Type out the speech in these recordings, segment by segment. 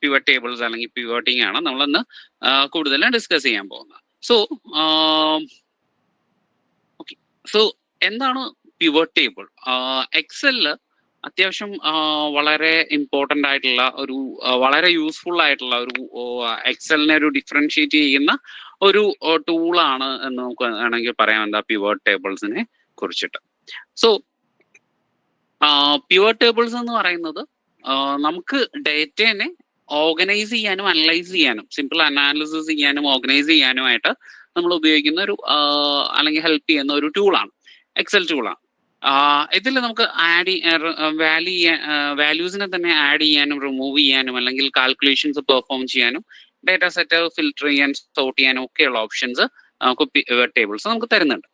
Pivot tables അല്ലെങ്കിൽ പിവോട്ടിംഗ് ആണ് നമ്മളിന്ന് കൂടുതലും ഡിസ്കസ് ചെയ്യാൻ പോകുന്നത്. സോ ഓക്കെ, സോ എന്താണ് പിവറ്റ് ടേബിൾ? എക്സലില് അത്യാവശ്യം വളരെ ഇമ്പോർട്ടൻ്റ് ആയിട്ടുള്ള ഒരു വളരെ യൂസ്ഫുൾ ആയിട്ടുള്ള ഒരു എക്സലിനെ ഒരു ഡിഫറൻഷിയേറ്റ് ചെയ്യുന്ന ഒരു ടൂളാണ് എന്ന് നമുക്ക് വേണമെങ്കിൽ പറയാം എന്താ പിവറ്റ് ടേബിൾസിനെ കുറിച്ചിട്ട്. സോ പിവറ്റ് ടേബിൾസ് എന്ന് പറയുന്നത് നമുക്ക് ഡേറ്റനെ ഓർഗനൈസ് ചെയ്യാനും അനലൈസ് ചെയ്യാനും സിമ്പിൾ അനാലിസിസ് ചെയ്യാനും ഓർഗനൈസ് ചെയ്യാനുമായിട്ട് നമ്മൾ ഉപയോഗിക്കുന്ന ഒരു അല്ലെങ്കിൽ ഹെൽപ്പ് ചെയ്യുന്ന ഒരു ടൂളാണ്, എക്സൽ ടൂളാണ്. ഇതിൽ നമുക്ക് വാല്യൂസിനെ തന്നെ ആഡ് ചെയ്യാനും റിമൂവ് ചെയ്യാനും അല്ലെങ്കിൽ കാൽക്കുലേഷൻസ് പെർഫോം ചെയ്യാനും ഡേറ്റ സെറ്റ് ഫിൽട്ടർ ചെയ്യാൻ സോർട്ട് ചെയ്യാനും ഒക്കെയുള്ള ഓപ്ഷൻസ് നമുക്ക് പിവറ്റ് ടേബിൾസ് നമുക്ക് തരുന്നുണ്ട്.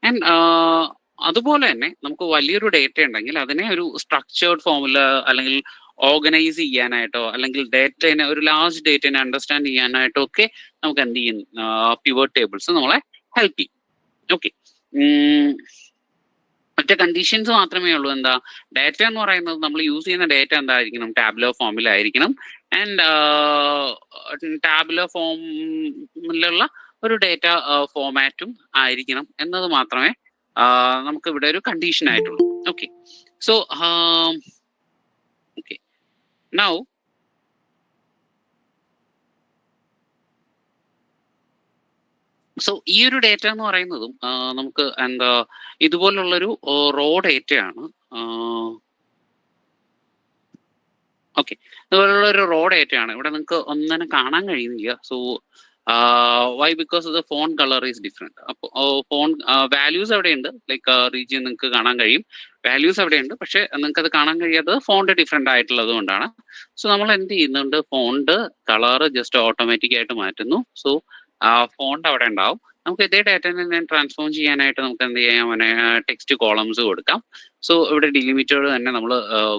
ആൻഡ് അതുപോലെ തന്നെ നമുക്ക് വലിയൊരു ഡേറ്റ ഉണ്ടെങ്കിൽ അതിനെ ഒരു സ്ട്രക്ചേർഡ് ഫോമിൽ അല്ലെങ്കിൽ ഓർഗനൈസ് ചെയ്യാനായിട്ടോ അല്ലെങ്കിൽ ഡേറ്റനെ ഒരു ലാർജ് ഡേറ്റനെ അണ്ടർസ്റ്റാൻഡ് ചെയ്യാനായിട്ടോ ഒക്കെ നമുക്ക് എന്ത് ചെയ്യും, പിവറ്റ് ടേബിൾസ് നമ്മളെ ഹെൽപ്പ് ചെയ്യും. ഓക്കെ, ഒറ്റ കണ്ടീഷൻസ് മാത്രമേ ഉള്ളൂ. എന്താ, ഡേറ്റ എന്ന് പറയുന്നത് നമ്മൾ യൂസ് ചെയ്യുന്ന ഡേറ്റ എന്തായിരിക്കണം, ടാബുലർ ഫോമിലായിരിക്കണം. ആൻഡ് ടാബുലർ ഫോമിലുള്ള ഒരു ഡേറ്റ ഫോമാറ്റും ആയിരിക്കണം എന്നത് മാത്രമേ നമുക്ക് ഇവിടെ ഒരു കണ്ടീഷൻ ആയിട്ടുള്ളൂ. Okay, so okay, now so ഈ ഒരു ഡേറ്റ എന്ന് പറയുന്നതും നമുക്ക് എന്താ ഇതുപോലുള്ളൊരു റോ ഡേറ്റയാണ്. ഓക്കെ, ഇതുപോലുള്ള ഒരു റോ ഡേറ്റയാണ്. ഇവിടെ നിങ്ങൾക്ക് ഒന്നിനെ കാണാൻ കഴിയുന്നില്ല. So why? Because the phone colour is different. അപ്പോൾ ഫോൺ വാല്യൂസ് എവിടെയുണ്ട്, ലൈക്ക് റീജിയൻ നിങ്ങൾക്ക് കാണാൻ കഴിയും, വാല്യൂസ് എവിടെയുണ്ട്, പക്ഷെ നിങ്ങൾക്ക് അത് കാണാൻ കഴിയാത്തത് ഫോണ്ട് ഡിഫറെന്റ് ആയിട്ടുള്ളത് കൊണ്ടാണ്. സോ നമ്മൾ എന്ത് ചെയ്യുന്നുണ്ട്, ഫോണ്ട് കളർ ജസ്റ്റ് ഓട്ടോമാറ്റിക് ആയിട്ട് മാറ്റുന്നു. സോ ഫോണ്ട് അവിടെ ഉണ്ടാവും. നമുക്ക് ഇതേ ഡേറ്റനെ ഞാൻ ട്രാൻസ്ഫോം ചെയ്യാനായിട്ട് നമുക്ക് എന്ത് ചെയ്യാം, ടെക്സ്റ്റ് കോളംസ് കൊടുക്കാം. സോ ഇവിടെ ഡിലിമിറ്റഡ് തന്നെ നമ്മൾ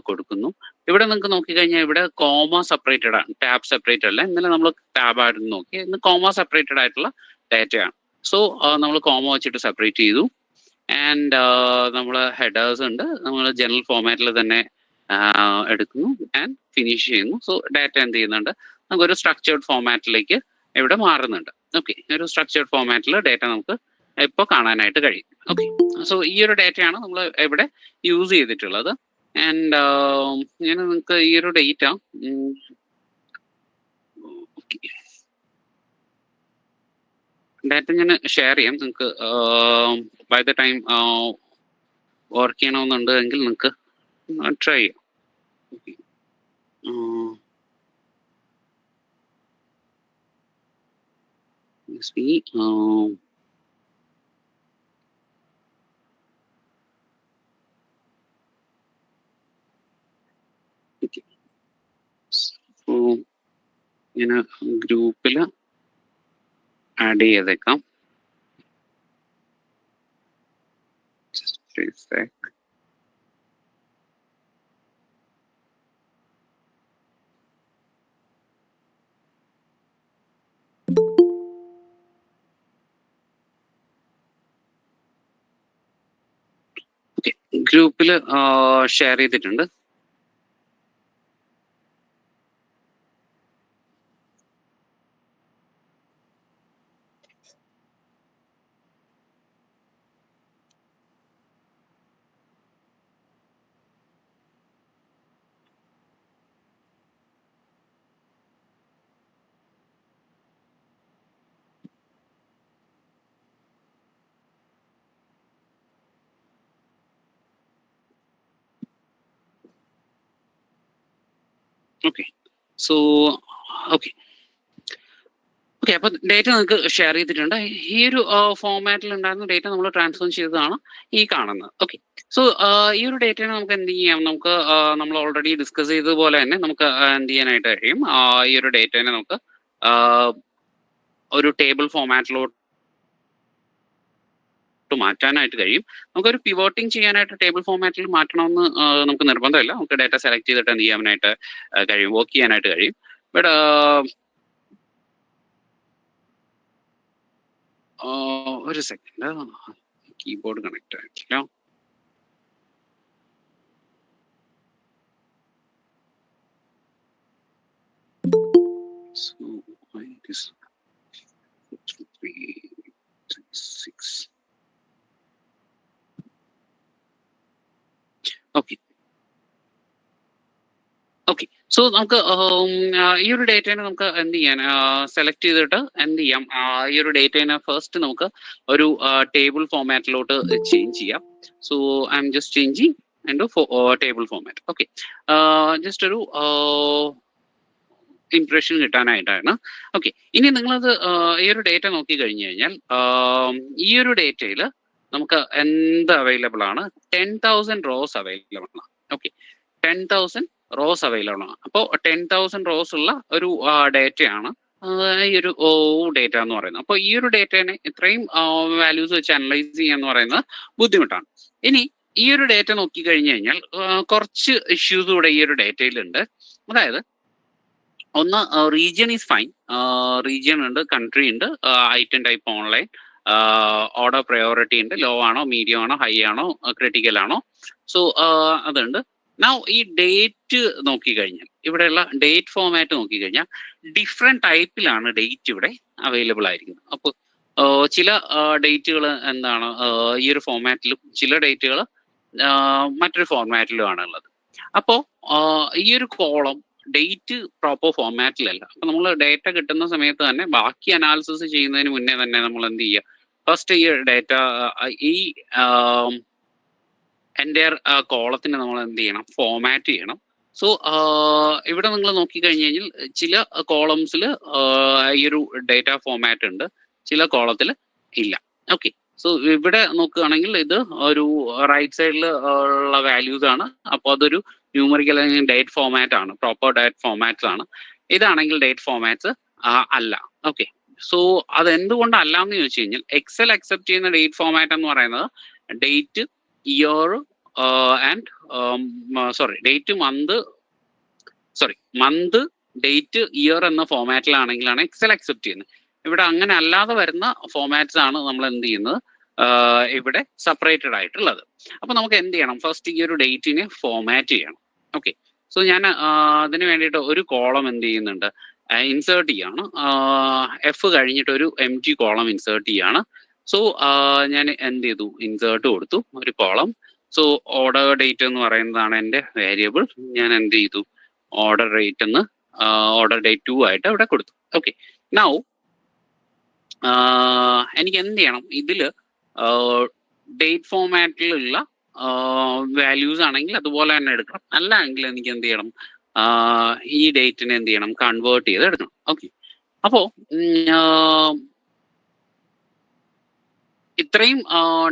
കൊടുക്കുന്നു. ഇവിടെ നിങ്ങൾക്ക് നോക്കിക്കഴിഞ്ഞാൽ ഇവിടെ കോമ സെപ്പറേറ്റഡ് ആണ്, ടാബ് സെപ്പറേറ്റഡ് അല്ല. ഇന്നലെ നമ്മൾ ടാബ് ആയിരുന്നു നോക്കി, ഇന്ന് കോമ സെപ്പറേറ്റഡ് ആയിട്ടുള്ള ഡേറ്റയാണ്. സോ നമ്മൾ കോമ വെച്ചിട്ട് സെപ്പറേറ്റ് ചെയ്തു. ആൻഡ് നമ്മൾ ഹെഡേഴ്സ് ഉണ്ട്, നമ്മൾ ജനറൽ ഫോമാറ്റിൽ തന്നെ എടുക്കുന്നു ആൻഡ് ഫിനിഷ് ചെയ്യുന്നു. സോ ഡേറ്റ എന്ത് ചെയ്യുന്നുണ്ട്, നമുക്കൊരു സ്ട്രക്ചേർഡ് ഫോമാറ്റിലേക്ക് ഇവിടെ മാറുന്നുണ്ട്. ഓക്കെ, ഒരു സ്ട്രക്ചേർഡ് ഫോമാറ്റിൽ ഡേറ്റ നമുക്ക് ഇപ്പോൾ കാണാനായിട്ട് കഴിയും. ഓക്കെ, സോ ഈ ഒരു ഡേറ്റയാണ് നമ്മൾ ഇവിടെ യൂസ് ചെയ്തിട്ടുള്ളത്. ആൻഡ് ഞാൻ നിങ്ങൾക്ക് ഈ ഒരു ഡേറ്റ ഞാൻ ഷെയർ ചെയ്യാം. നിങ്ങൾക്ക് ബൈ ദ ടൈം വർക്ക് ചെയ്യണമെന്നുണ്ടെങ്കിൽ നിങ്ങൾക്ക് ട്രൈ ചെയ്യാം. ഞാൻ ഗ്രൂപ്പിൽ ആഡ് ചെയ്തേക്കാം. ഗ്രൂപ്പിൽ ഷെയർ ചെയ്തിട്ടുണ്ട്. ഓക്കെ, സോ ഓക്കെ ഓക്കെ, അപ്പൊ ഡേറ്റ നിങ്ങൾക്ക് ഷെയർ ചെയ്തിട്ടുണ്ട്. ഈ ഒരു ഫോമാറ്റിൽ ഉണ്ടായിരുന്ന ഡേറ്റ നമ്മൾ ട്രാൻസ്ഫോം ചെയ്തതാണ് ഈ കാണുന്നത്. ഓക്കെ, സോ ഈ ഒരു ഡേറ്റനെ നമുക്ക് എന്ത് ചെയ്യാം, നമുക്ക് നമ്മൾ ഓൾറെഡി ഡിസ്കസ് ചെയ്തതുപോലെ തന്നെ നമുക്ക് എന്ത് ചെയ്യാനായിട്ട് കഴിയും, ഈ ഒരു ഡേറ്റനെ നമുക്ക് ഒരു ടേബിൾ ഫോമാറ്റിലോട്ട് മാറ്റാനായിട്ട് കഴിയും. നമുക്കൊരു പിവോട്ടിംഗ് ചെയ്യാനായിട്ട് ടേബിൾ ഫോമാറ്റിൽ മാറ്റണമെന്ന് നമുക്ക് നിർബന്ധമില്ല. നമുക്ക് ഡേറ്റ സെലക്ട് ചെയ്തിട്ട് എന്ത് ചെയ്യാനായിട്ട് കഴിയും, വർക്ക് ചെയ്യാനായിട്ട് കഴിയും. ബട്ട് ഒരു സെക്കൻഡ്, കീബോർഡ് കണക്ട് ആയിട്ടില്ല. So it is 3, 6. Okay. Okay. So നമുക്ക് ഈ ഒരു ഡേറ്റേനെ നമുക്ക് എന്ത് ചെയ്യാൻ സെലക്ട് ചെയ്തിട്ട് എന്ത് ചെയ്യാം, ഈ ഒരു ഡേറ്റേനെ ഫസ്റ്റ് നമുക്ക് ഒരു ടേബിൾ ഫോമാറ്റിലോട്ട് ചേഞ്ച് ചെയ്യാം. So I am just changing and table format. Okay, just ഒരു ഇംപ്രഷൻ കിട്ടാനായിട്ടാണ്. ഓക്കെ, ഇനി നിങ്ങളത് ഈ ഒരു ഡേറ്റ നോക്കി കഴിഞ്ഞു കഴിഞ്ഞാൽ ഈ ഒരു ഡേറ്റയിൽ നമുക്ക് എന്ത് അവൈലബിൾ ആണ്? 10,000 റോസ് അവൈലബിൾ ആണ്. ഓക്കെ, 10,000 റോസ് അവൈലബിൾ ആണ്. അപ്പോൾ 10,000 റോസ് ഉള്ള ഒരു ഡേറ്റയാണ് ഈ ഒരു ഡേറ്റ എന്ന് പറയുന്നത്. അപ്പോൾ ഈ ഒരു ഡേറ്റനെ ഇത്രയും വാല്യൂസ് വെച്ച് അനലൈസ് ചെയ്യാന്ന് പറയുന്നത് ബുദ്ധിമുട്ടാണ്. ഇനി ഈ ഒരു ഡേറ്റ നോക്കി കഴിഞ്ഞു കഴിഞ്ഞാൽ കുറച്ച് ഇഷ്യൂസ് കൂടെ ഈ ഒരു ഡേറ്റയിലുണ്ട്. അതായത് ഒന്ന്, റീജിയൻ ഈസ് ഫൈൻ, റീജിയൻ ഉണ്ട്, കൺട്രി ഉണ്ട്, item type online, order priority ഉണ്ട്, ലോ ആണോ, മീഡിയം ആണോ, ഹൈ ആണോ, ക്രിട്ടിക്കൽ ആണോ, സോ അതുണ്ട്. നൗ ഈ ഡേറ്റ് നോക്കിക്കഴിഞ്ഞാൽ, ഇവിടെയുള്ള ഡേറ്റ് ഫോമാറ്റ് നോക്കിക്കഴിഞ്ഞാൽ ഡിഫറെന്റ് ടൈപ്പിലാണ് ഡേറ്റ് ഇവിടെ അവൈലബിൾ ആയിരിക്കുന്നത്. അപ്പോൾ ചില ഡേറ്റുകൾ എന്താണ് ഈ ഒരു ഫോമാറ്റിലും, ചില ഡേറ്റുകൾ മറ്റൊരു ഫോർമാറ്റിലും ആണ് ഉള്ളത്. അപ്പോൾ ഈ ഒരു കോളം ഡേറ്റ് പ്രോപ്പർ ഫോർമാറ്റിലല്ല. അപ്പൊ നമ്മൾ ഡേറ്റ കിട്ടുന്ന സമയത്ത് തന്നെ ബാക്കി അനാലിസിസ് ചെയ്യുന്നതിന് മുന്നേ തന്നെ നമ്മൾ എന്ത് ചെയ്യുക, ഫസ്റ്റ് ഈ ഡേറ്റ ഈ എൻ്റെ കോളത്തിന് നമ്മൾ എന്ത് ചെയ്യണം, ഫോമാറ്റ് ചെയ്യണം. സോ ഇവിടെ നിങ്ങൾ നോക്കിക്കഴിഞ്ഞ് കഴിഞ്ഞാൽ ചില കോളംസിൽ ഈ ഒരു ഡേറ്റ ഫോമാറ്റ് ഉണ്ട്, ചില കോളത്തിൽ ഇല്ല. ഓക്കെ, സോ ഇവിടെ നോക്കുകയാണെങ്കിൽ ഇത് ഒരു റൈറ്റ് സൈഡിൽ ഉള്ള വാല്യൂസ് ആണ്. അപ്പോൾ അതൊരു ന്യൂമറിക്കൽ അല്ലെങ്കിൽ ഡേറ്റ് ഫോമാറ്റ് ആണ്, പ്രോപ്പർ ഡേറ്റ് ഫോമാറ്റ്സ് ആണ്. ഇതാണെങ്കിൽ ഡേറ്റ് ഫോമാറ്റ്സ് അല്ല. ഓക്കെ, സോ അതെന്തുകൊണ്ട് അല്ല എന്ന് ചോദിച്ചു കഴിഞ്ഞാൽ, എക്സൽ അക്സെപ്റ്റ് ചെയ്യുന്ന ഡേറ്റ് ഫോമാറ്റ് എന്ന് പറയുന്നത് date, year and date, month, date, year എന്ന ഫോമാറ്റിലാണെങ്കിലാണ് എക്സൽ അക്സെപ്റ്റ് ചെയ്യുന്നത്. ഇവിടെ അങ്ങനെ അല്ലാതെ വരുന്ന ഫോമാറ്റ്സ് ആണ് നമ്മൾ എന്ത് ചെയ്യുന്നത്, ഇവിടെ സെപ്പറേറ്റഡ് ആയിട്ടുള്ളത്. അപ്പൊ നമുക്ക് എന്ത് ചെയ്യണം, ഫസ്റ്റ് ഈ ഒരു ഡേറ്റിനെ ഫോമാറ്റ് ചെയ്യണം. ഓക്കെ, സോ ഞാൻ അതിന് വേണ്ടിയിട്ട് ഒരു കോളം എന്ത് ചെയ്യുന്നുണ്ട്, ഇൻസേർട്ട് ചെയ്യാണ്. എഫ് കഴിഞ്ഞിട്ട് ഒരു എം ടി കോളം ഇൻസേർട്ട് ചെയ്യാണ്. സോ ഞാൻ എന്ത് ചെയ്തു, ഇൻസേർട്ട് കൊടുത്തു ഒരു കോളം. സോ ഓർഡർ ഡേറ്റ് എന്ന് പറയുന്നതാണ് എൻ്റെ വേരിയബിൾ. ഞാൻ എന്ത് ചെയ്തു, ഓർഡർ റേറ്റ് എന്ന് ഓർഡർ ഡേറ്റ് 2 ആയിട്ട് അവിടെ കൊടുത്തു. ഓക്കെ, നൗ എനിക്ക് എന്ത് ചെയ്യണം, ഇതില് ഡേറ്റ് ഫോമാറ്റിലുള്ള വാല്യൂസ് ആണെങ്കിൽ അതുപോലെ തന്നെ എടുക്കണം. അല്ല എങ്കിൽ എനിക്ക് എന്ത് ചെയ്യണം, ഈ ഡേറ്റിനെ എന്ത് ചെയ്യണം, കൺവേർട്ട് ചെയ്ത് എടുക്കണം. ഓക്കെ, അപ്പോ ഇത്രയും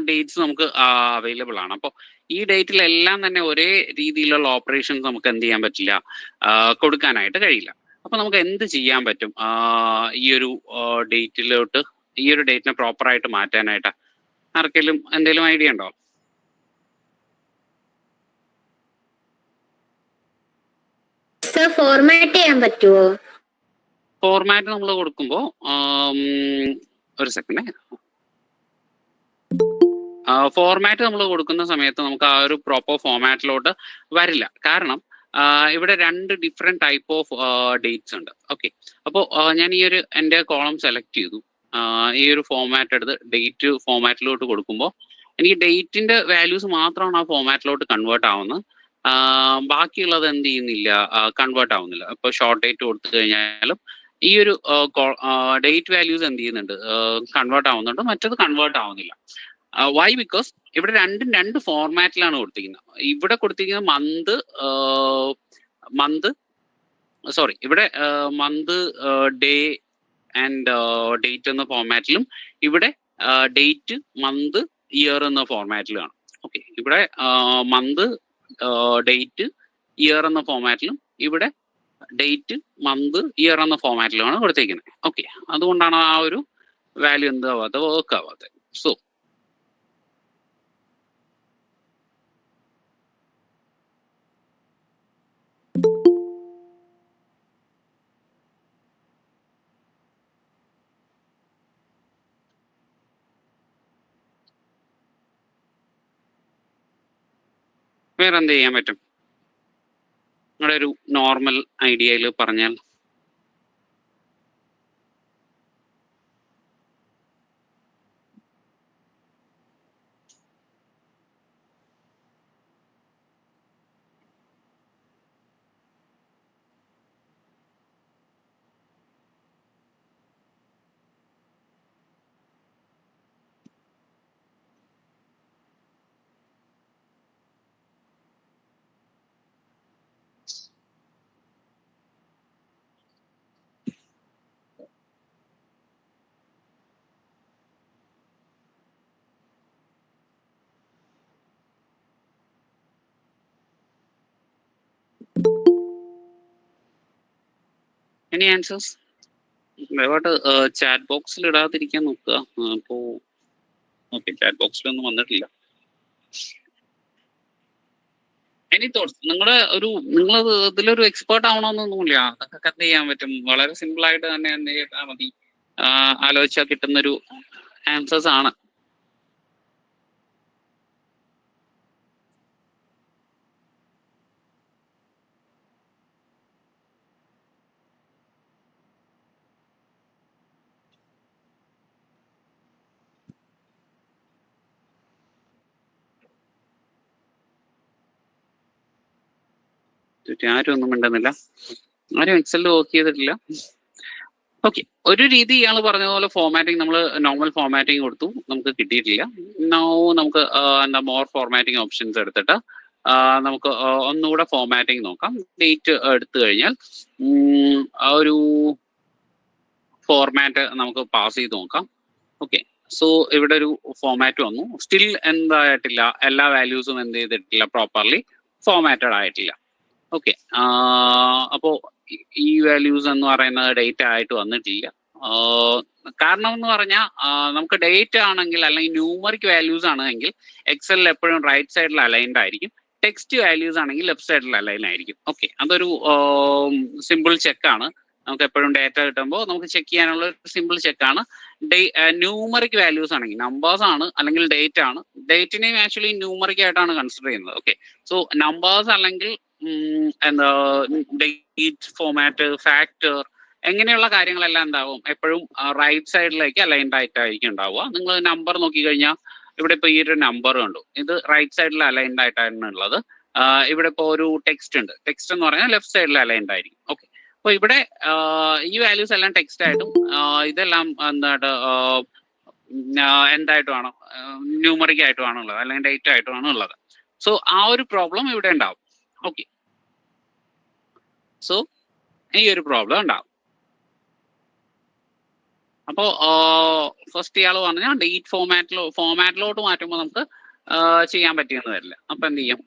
ഡേറ്റ്സ് നമുക്ക് അവൈലബിൾ ആണ്. അപ്പോൾ ഈ ഡേറ്റിലെല്ലാം തന്നെ ഒരേ രീതിയിലുള്ള ഓപ്പറേഷൻസ് നമുക്ക് എന്ത് ചെയ്യാൻ പറ്റില്ല, കൊടുക്കാനായിട്ട് കഴിയില്ല. അപ്പൊ നമുക്ക് എന്ത് ചെയ്യാൻ പറ്റും, ഈ ഒരു ഡേറ്റിലോട്ട്, ഈ ഒരു ഡേറ്റിനെ പ്രോപ്പർ ആയിട്ട് മാറ്റാനായിട്ട് ആർക്കെങ്കിലും എന്തെങ്കിലും ഐഡിയ ഉണ്ടോ? ഫോർമാറ്റ് ചെയ്യാൻ പറ്റുമോ? ഫോർമാറ്റ് നമ്മൾ കൊടുക്കുമ്പോൾ ഒരു സെക്കൻഡ്, ഫോർമാറ്റ് നമ്മൾ കൊടുക്കുന്ന സമയത്ത് നമുക്ക് ആ ഒരു പ്രോപ്പർ ഫോർമാറ്റിലോട്ട് വരില്ല. കാരണം ഇവിടെ രണ്ട് ഡിഫറെന്റ് ടൈപ്പ് ഓഫ് ഡേറ്റ്സ് ഉണ്ട്. ഓക്കെ, അപ്പോൾ ഞാൻ ഈ ഒരു എൻ്റെ കോളം സെലക്ട് ചെയ്തു, ഈ ഒരു ഫോർമാറ്റ് എടുത്ത് ഡേറ്റ് ഫോർമാറ്റിലോട്ട് കൊടുക്കുമ്പോൾ എനിക്ക് ഡേറ്റിന്റെ വാല്യൂസ് മാത്രമാണ് ആ ഫോർമാറ്റിലോട്ട് കൺവേർട്ട് ആവുന്നത്. ബാക്കിയുള്ളത് എന്ത് ചെയ്യുന്നില്ല, കൺവേർട്ട് ആവുന്നില്ല. ഇപ്പോൾ ഷോർട്ട് ഡേറ്റ് കൊടുത്തു കഴിഞ്ഞാലും ഈ ഒരു ഡേറ്റ് വാല്യൂസ് എന്ത് ചെയ്യുന്നുണ്ട്, കൺവേർട്ട് ആവുന്നുണ്ട്, മറ്റത് കൺവേർട്ട് ആവുന്നില്ല. വൈ? ബിക്കോസ് ഇവിടെ രണ്ട് ഫോർമാറ്റിലാണ് കൊടുത്തിരിക്കുന്നത്. ഇവിടെ കൊടുത്തിരിക്കുന്നത് ഇവിടെ മന്ത്, ഡേ ആൻഡ് ഡേറ്റ് എന്ന ഫോർമാറ്റിലും, ഇവിടെ ഡേറ്റ്, മന്ത്, ഇയർ എന്ന ഫോർമാറ്റിലുമാണ്. ഓക്കെ, ഇവിടെ മന്ത്, ഡേറ്റ്, ഇയർ എന്ന ഫോർമാറ്റിലും, ഇവിടെ ഡേറ്റ്, മന്ത്, ഇയർ എന്ന ഫോർമാറ്റിലുമാണ് കൊടുത്തിരിക്കുന്നത്. ഓക്കെ, അതുകൊണ്ടാണ് ആ ഒരു വാല്യൂ എന്താവാത്ത, വർക്ക് ആവാത്തത്. സോ വേറെ എന്ത് ചെയ്യാൻ പറ്റും, നിങ്ങളുടെ ഒരു നോർമൽ ഐഡിയയിൽ പറഞ്ഞാൽ? Any answers? ദയവായിട്ട് ചാറ്റ് ബോക്സിൽ ഇടാതിരിക്കാൻ നോക്കുക. അപ്പോ ഓക്കെ, ചാറ്റ് ബോക്സിലൊന്നും വന്നിട്ടില്ല. Any thoughts? നിങ്ങൾ ഇതിലൊരു എക്സ്പേർട്ട് ആവണമെന്നൊന്നുമില്ല. അതൊക്കെ എന്ത് ചെയ്യാൻ പറ്റും, വളരെ സിമ്പിൾ ആയിട്ട് തന്നെ എന്ത് ചെയ്താൽ മതി, ആലോചിച്ചാൽ കിട്ടുന്നൊരു ആൻസേഴ്സ് ആണ്. ആരും ഒന്നും മിണ്ടുന്നില്ല, ആരും എക്സലിൽ വർക്ക് ചെയ്തിട്ടില്ല. ഓക്കെ, ഒരു രീതി ഇയാൾ പറഞ്ഞ പോലെ ഫോർമാറ്റിംഗ്, നമ്മൾ നോർമൽ ഫോർമാറ്റിംഗ് കൊടുത്തു, നമുക്ക് കിട്ടിയിട്ടില്ല. നൗ നമുക്ക് എന്താ മോർ ഫോർമാറ്റിംഗ് ഓപ്ഷൻസ് എടുത്തിട്ട് നമുക്ക് ഒന്നുകൂടെ ഫോർമാറ്റിംഗ് നോക്കാം. ഡേറ്റ് എടുത്തു കഴിഞ്ഞാൽ ആ ഒരു ഫോർമാറ്റ് നമുക്ക് പാസ് ചെയ്ത് നോക്കാം. ഓക്കെ, സോ ഇവിടെ ഒരു ഫോർമാറ്റ് വന്നു. സ്റ്റിൽ എന്തായിട്ടില്ല, എല്ലാ വാല്യൂസും എന്ത് ചെയ്തിട്ടില്ല, പ്രോപ്പർലി ഫോർമാറ്റഡ് ആയിട്ടില്ല. ഓക്കെ, അപ്പോൾ ഈ വാല്യൂസ് എന്ന് പറയുന്നത് ഡേറ്റ് ആയിട്ട് വന്നിട്ടില്ല. കാരണം എന്ന് പറഞ്ഞാൽ നമുക്ക് ഡേറ്റ് ആണെങ്കിൽ, അല്ലെങ്കിൽ ന്യൂമറിക് വാല്യൂസ് ആണെങ്കിൽ എക്സലിൽ എപ്പോഴും റൈറ്റ് സൈഡിൽ അലൈൻഡ് ആയിരിക്കും. ടെക്സ്റ്റ് വാല്യൂസ് ആണെങ്കിൽ ലെഫ്റ്റ് സൈഡിൽ അലൈൻ ആയിരിക്കും. ഓക്കെ, അതൊരു സിമ്പിൾ ചെക്കാണ്. നമുക്ക് എപ്പോഴും ഡേറ്റ കിട്ടുമ്പോൾ നമുക്ക് ചെക്ക് ചെയ്യാനുള്ള ഒരു സിമ്പിൾ ചെക്കാണ്. ന്യൂമറിക് വാല്യൂസ് ആണെങ്കിൽ, നമ്പേഴ്സ് ആണ് അല്ലെങ്കിൽ ഡേറ്റ് ആണ്, ഡേറ്റിനെയും ആക്ച്വലി ന്യൂമറിക് ആയിട്ടാണ് കൺസിഡർ ചെയ്യുന്നത്. ഓക്കെ, സോ നമ്പേഴ്സ് അല്ലെങ്കിൽ എന്താ ഡേറ്റ്, ഫോമാറ്റ്, ഫാക്ടർ, എങ്ങനെയുള്ള കാര്യങ്ങളെല്ലാം എന്താവും, എപ്പോഴും റൈറ്റ് സൈഡിലേക്ക് അലൈൻഡ് ആയിട്ടായിരിക്കും ഉണ്ടാവുക. നിങ്ങൾ നമ്പർ നോക്കിക്കഴിഞ്ഞാൽ ഇവിടെ ഇപ്പോൾ ഈ ഒരു നമ്പർ കണ്ടു, ഇത് റൈറ്റ് സൈഡിൽ അലൈൻഡ് ആയിട്ടാണ് ഉള്ളത്. ഇവിടെ ഇപ്പോൾ ഒരു ടെക്സ്റ്റ് ഉണ്ട്, ടെക്സ്റ്റ് എന്ന് പറഞ്ഞാൽ ലെഫ്റ്റ് സൈഡിൽ അലൈൻഡ് ആയിരിക്കും. ഓക്കെ, അപ്പോൾ ഇവിടെ ഈ വാല്യൂസ് എല്ലാം ടെക്സ്റ്റ് ആയിട്ടും ഇതെല്ലാം എന്തായിട്ടുമാണ്, ന്യൂമറിക് ആയിട്ടുമാണ് ഉള്ളത്, അല്ലെങ്കിൽ ഡേറ്റ് ആയിട്ടുമാണ് ഉള്ളത്. സോ ആ ഒരു പ്രോബ്ലം ഇവിടെ ഉണ്ടാവും. ഓക്കെ, സോ ഈ ഒരു പ്രോബ്ലം ഉണ്ടാവും. അപ്പോൾ ഫസ്റ്റ് ഇയാൾ പറഞ്ഞാൽ ഡേറ്റ് ഫോമാറ്റിലോട്ട് മാറ്റുമ്പോൾ നമുക്ക് ചെയ്യാൻ പറ്റിയെന്ന് വരില്ല. അപ്പൊ എന്ത് ചെയ്യും,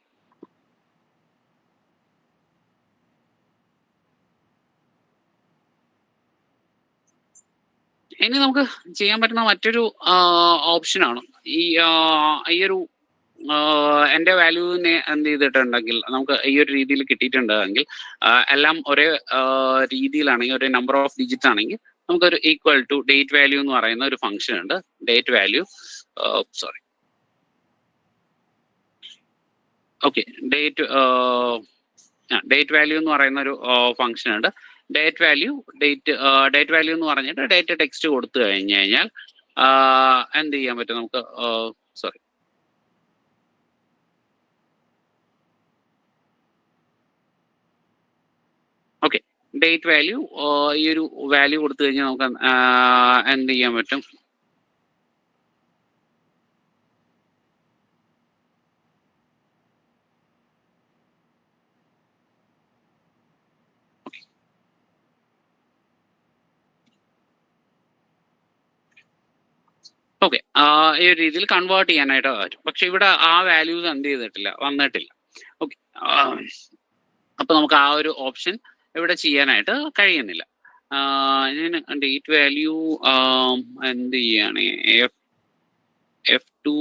ഇനി നമുക്ക് ചെയ്യാൻ പറ്റുന്ന മറ്റൊരു ഓപ്ഷനാണ് ഈ ഒരു എൻ്റെ വാല്യൂവിനെ എന്ത് ചെയ്തിട്ടുണ്ടെങ്കിൽ, നമുക്ക് ഈ ഒരു രീതിയിൽ കിട്ടിയിട്ടുണ്ടെങ്കിൽ, എല്ലാം ഒരേ രീതിയിലാണെങ്കിൽ, ഒരേ നമ്പർ ഓഫ് ഡിജിറ്റ് ആണെങ്കിൽ, നമുക്കൊരു ഈക്വൽ ടു ഡേറ്റ് വാല്യൂ എന്ന് പറയുന്ന ഒരു ഫംഗ്ഷൻ ഉണ്ട്. Date value okay, date value എന്ന് പറയുന്ന ഒരു ഫംഗ്ഷൻ ഉണ്ട്. ഡേറ്റ് വാല്യൂ എന്ന് പറഞ്ഞിട്ട് ഡേറ്റ് ടെക്സ്റ്റ് കൊടുത്തു കഴിഞ്ഞു കഴിഞ്ഞാൽ എന്ത് ചെയ്യാൻ പറ്റും നമുക്ക്, ഓക്കെ, ഡേറ്റ് വാല്യൂ, ഈ ഒരു വാല്യൂ കൊടുത്തു കഴിഞ്ഞാൽ നമുക്ക് എന്ത് ചെയ്യാൻ പറ്റും, ഓക്കെ, ഈ ഒരു രീതിയിൽ കൺവേർട്ട് ചെയ്യാനായിട്ട് പറ്റും. പക്ഷെ ഇവിടെ ആ വാല്യൂസ് എന്ത് ചെയ്തിട്ടില്ല, വന്നിട്ടില്ല. ഓക്കെ, അപ്പൊ നമുക്ക് ആ ഒരു ഓപ്ഷൻ ഇവിടെ ചെയ്യാനായിട്ട് കഴിയുന്നില്ല. ഞാൻ ഡേറ്റ് വാല്യൂ എന്ത് ചെയ്യാണ്, F2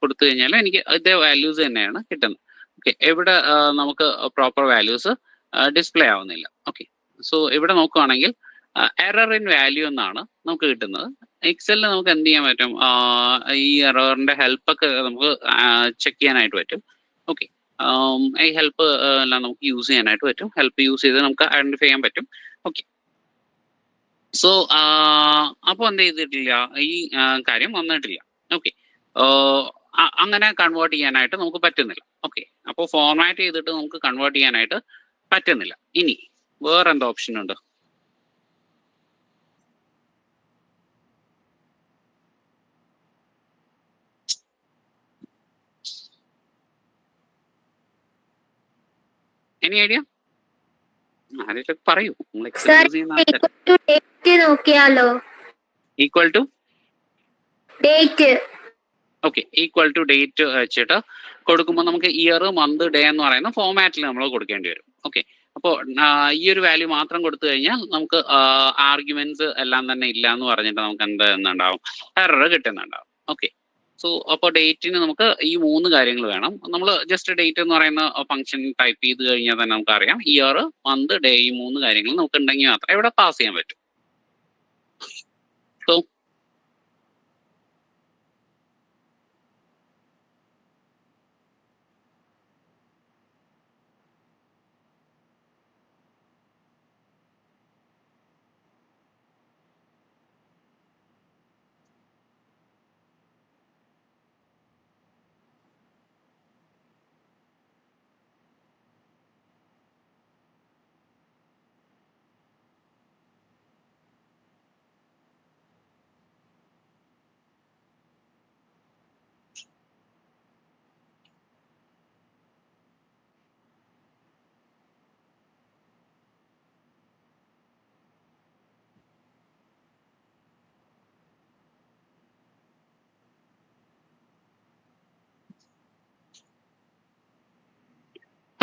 കൊടുത്തു കഴിഞ്ഞാൽ എനിക്ക് ഇതേ വാല്യൂസ് തന്നെയാണ് കിട്ടുന്നത്. ഓക്കെ, ഇവിടെ നമുക്ക് പ്രോപ്പർ വാല്യൂസ് ഡിസ്പ്ലേ ആവുന്നില്ല. ഓക്കെ, സോ ഇവിടെ നോക്കുകയാണെങ്കിൽ എറർ ഇൻ വാല്യൂ എന്നാണ് നമുക്ക് കിട്ടുന്നത്. എക്സലിൽ നമുക്ക് എന്ത് ചെയ്യാൻ പറ്റും, ഈ എററിന്റെ ഹെൽപ്പൊക്കെ നമുക്ക് ചെക്ക് ചെയ്യാനായിട്ട് പറ്റും. ഓക്കെ, ഈ ഹെൽപ്പ് എല്ലാം നമുക്ക് യൂസ് ചെയ്യാനായിട്ട് പറ്റും. ഹെൽപ്പ് യൂസ് ചെയ്ത് നമുക്ക് ഐഡന്റിഫൈ ചെയ്യാൻ പറ്റും. ഓക്കെ, സോ അപ്പോൾ എന്ത് ചെയ്തിട്ടില്ല, ഈ കാര്യം വന്നിട്ടില്ല. ഓക്കെ, അങ്ങനെ കൺവേർട്ട് ചെയ്യാനായിട്ട് നമുക്ക് പറ്റുന്നില്ല. ഓക്കെ, അപ്പോൾ ഫോർമാറ്റ് ചെയ്തിട്ട് നമുക്ക് കൺവേർട്ട് ചെയ്യാനായിട്ട് പറ്റുന്നില്ല. ഇനി വേറെ എന്താ ഓപ്ഷൻ ഉണ്ട്? Any idea? ആരെങ്കിലും പറയൂ. Equal to date. Okay, equal to date വെച്ചിട്ട് കൊടുക്കുമ്പോൾ നമുക്ക് ഇയർ, മന്ത്, ഡേ എന്ന് പറയുന്ന ഫോമാറ്റിൽ നമ്മൾ കൊടുക്കേണ്ടി വരും. ഓക്കെ. അപ്പോൾ ഈ ഒരു വാല്യൂ മാത്രം കൊടുത്തു കഴിഞ്ഞാൽ നമുക്ക് ആർഗ്യുമെന്റ്സ് എല്ലാം തന്നെ ഇല്ല എന്ന് പറഞ്ഞിട്ട് നമുക്ക് എന്തുണ്ടാവും, എറർ കിട്ടുന്നുണ്ടാവും. ഓക്കെ. സോ അപ്പോൾ ഡേറ്റിന് നമുക്ക് ഈ 3 കാര്യങ്ങൾ വേണം. നമ്മൾ ജസ്റ്റ് ഡേറ്റ് എന്ന് പറയുന്ന ഫംഗ്ഷൻ ടൈപ്പ് ചെയ്ത് കഴിഞ്ഞാൽ തന്നെ നമുക്കറിയാം ഇയർ, മന്ത്, ഡേ, ഈ 3 കാര്യങ്ങൾ നമുക്ക് ഉണ്ടെങ്കിൽ മാത്രമേ ഇവിടെ പാസ് ചെയ്യാൻ പറ്റൂ. So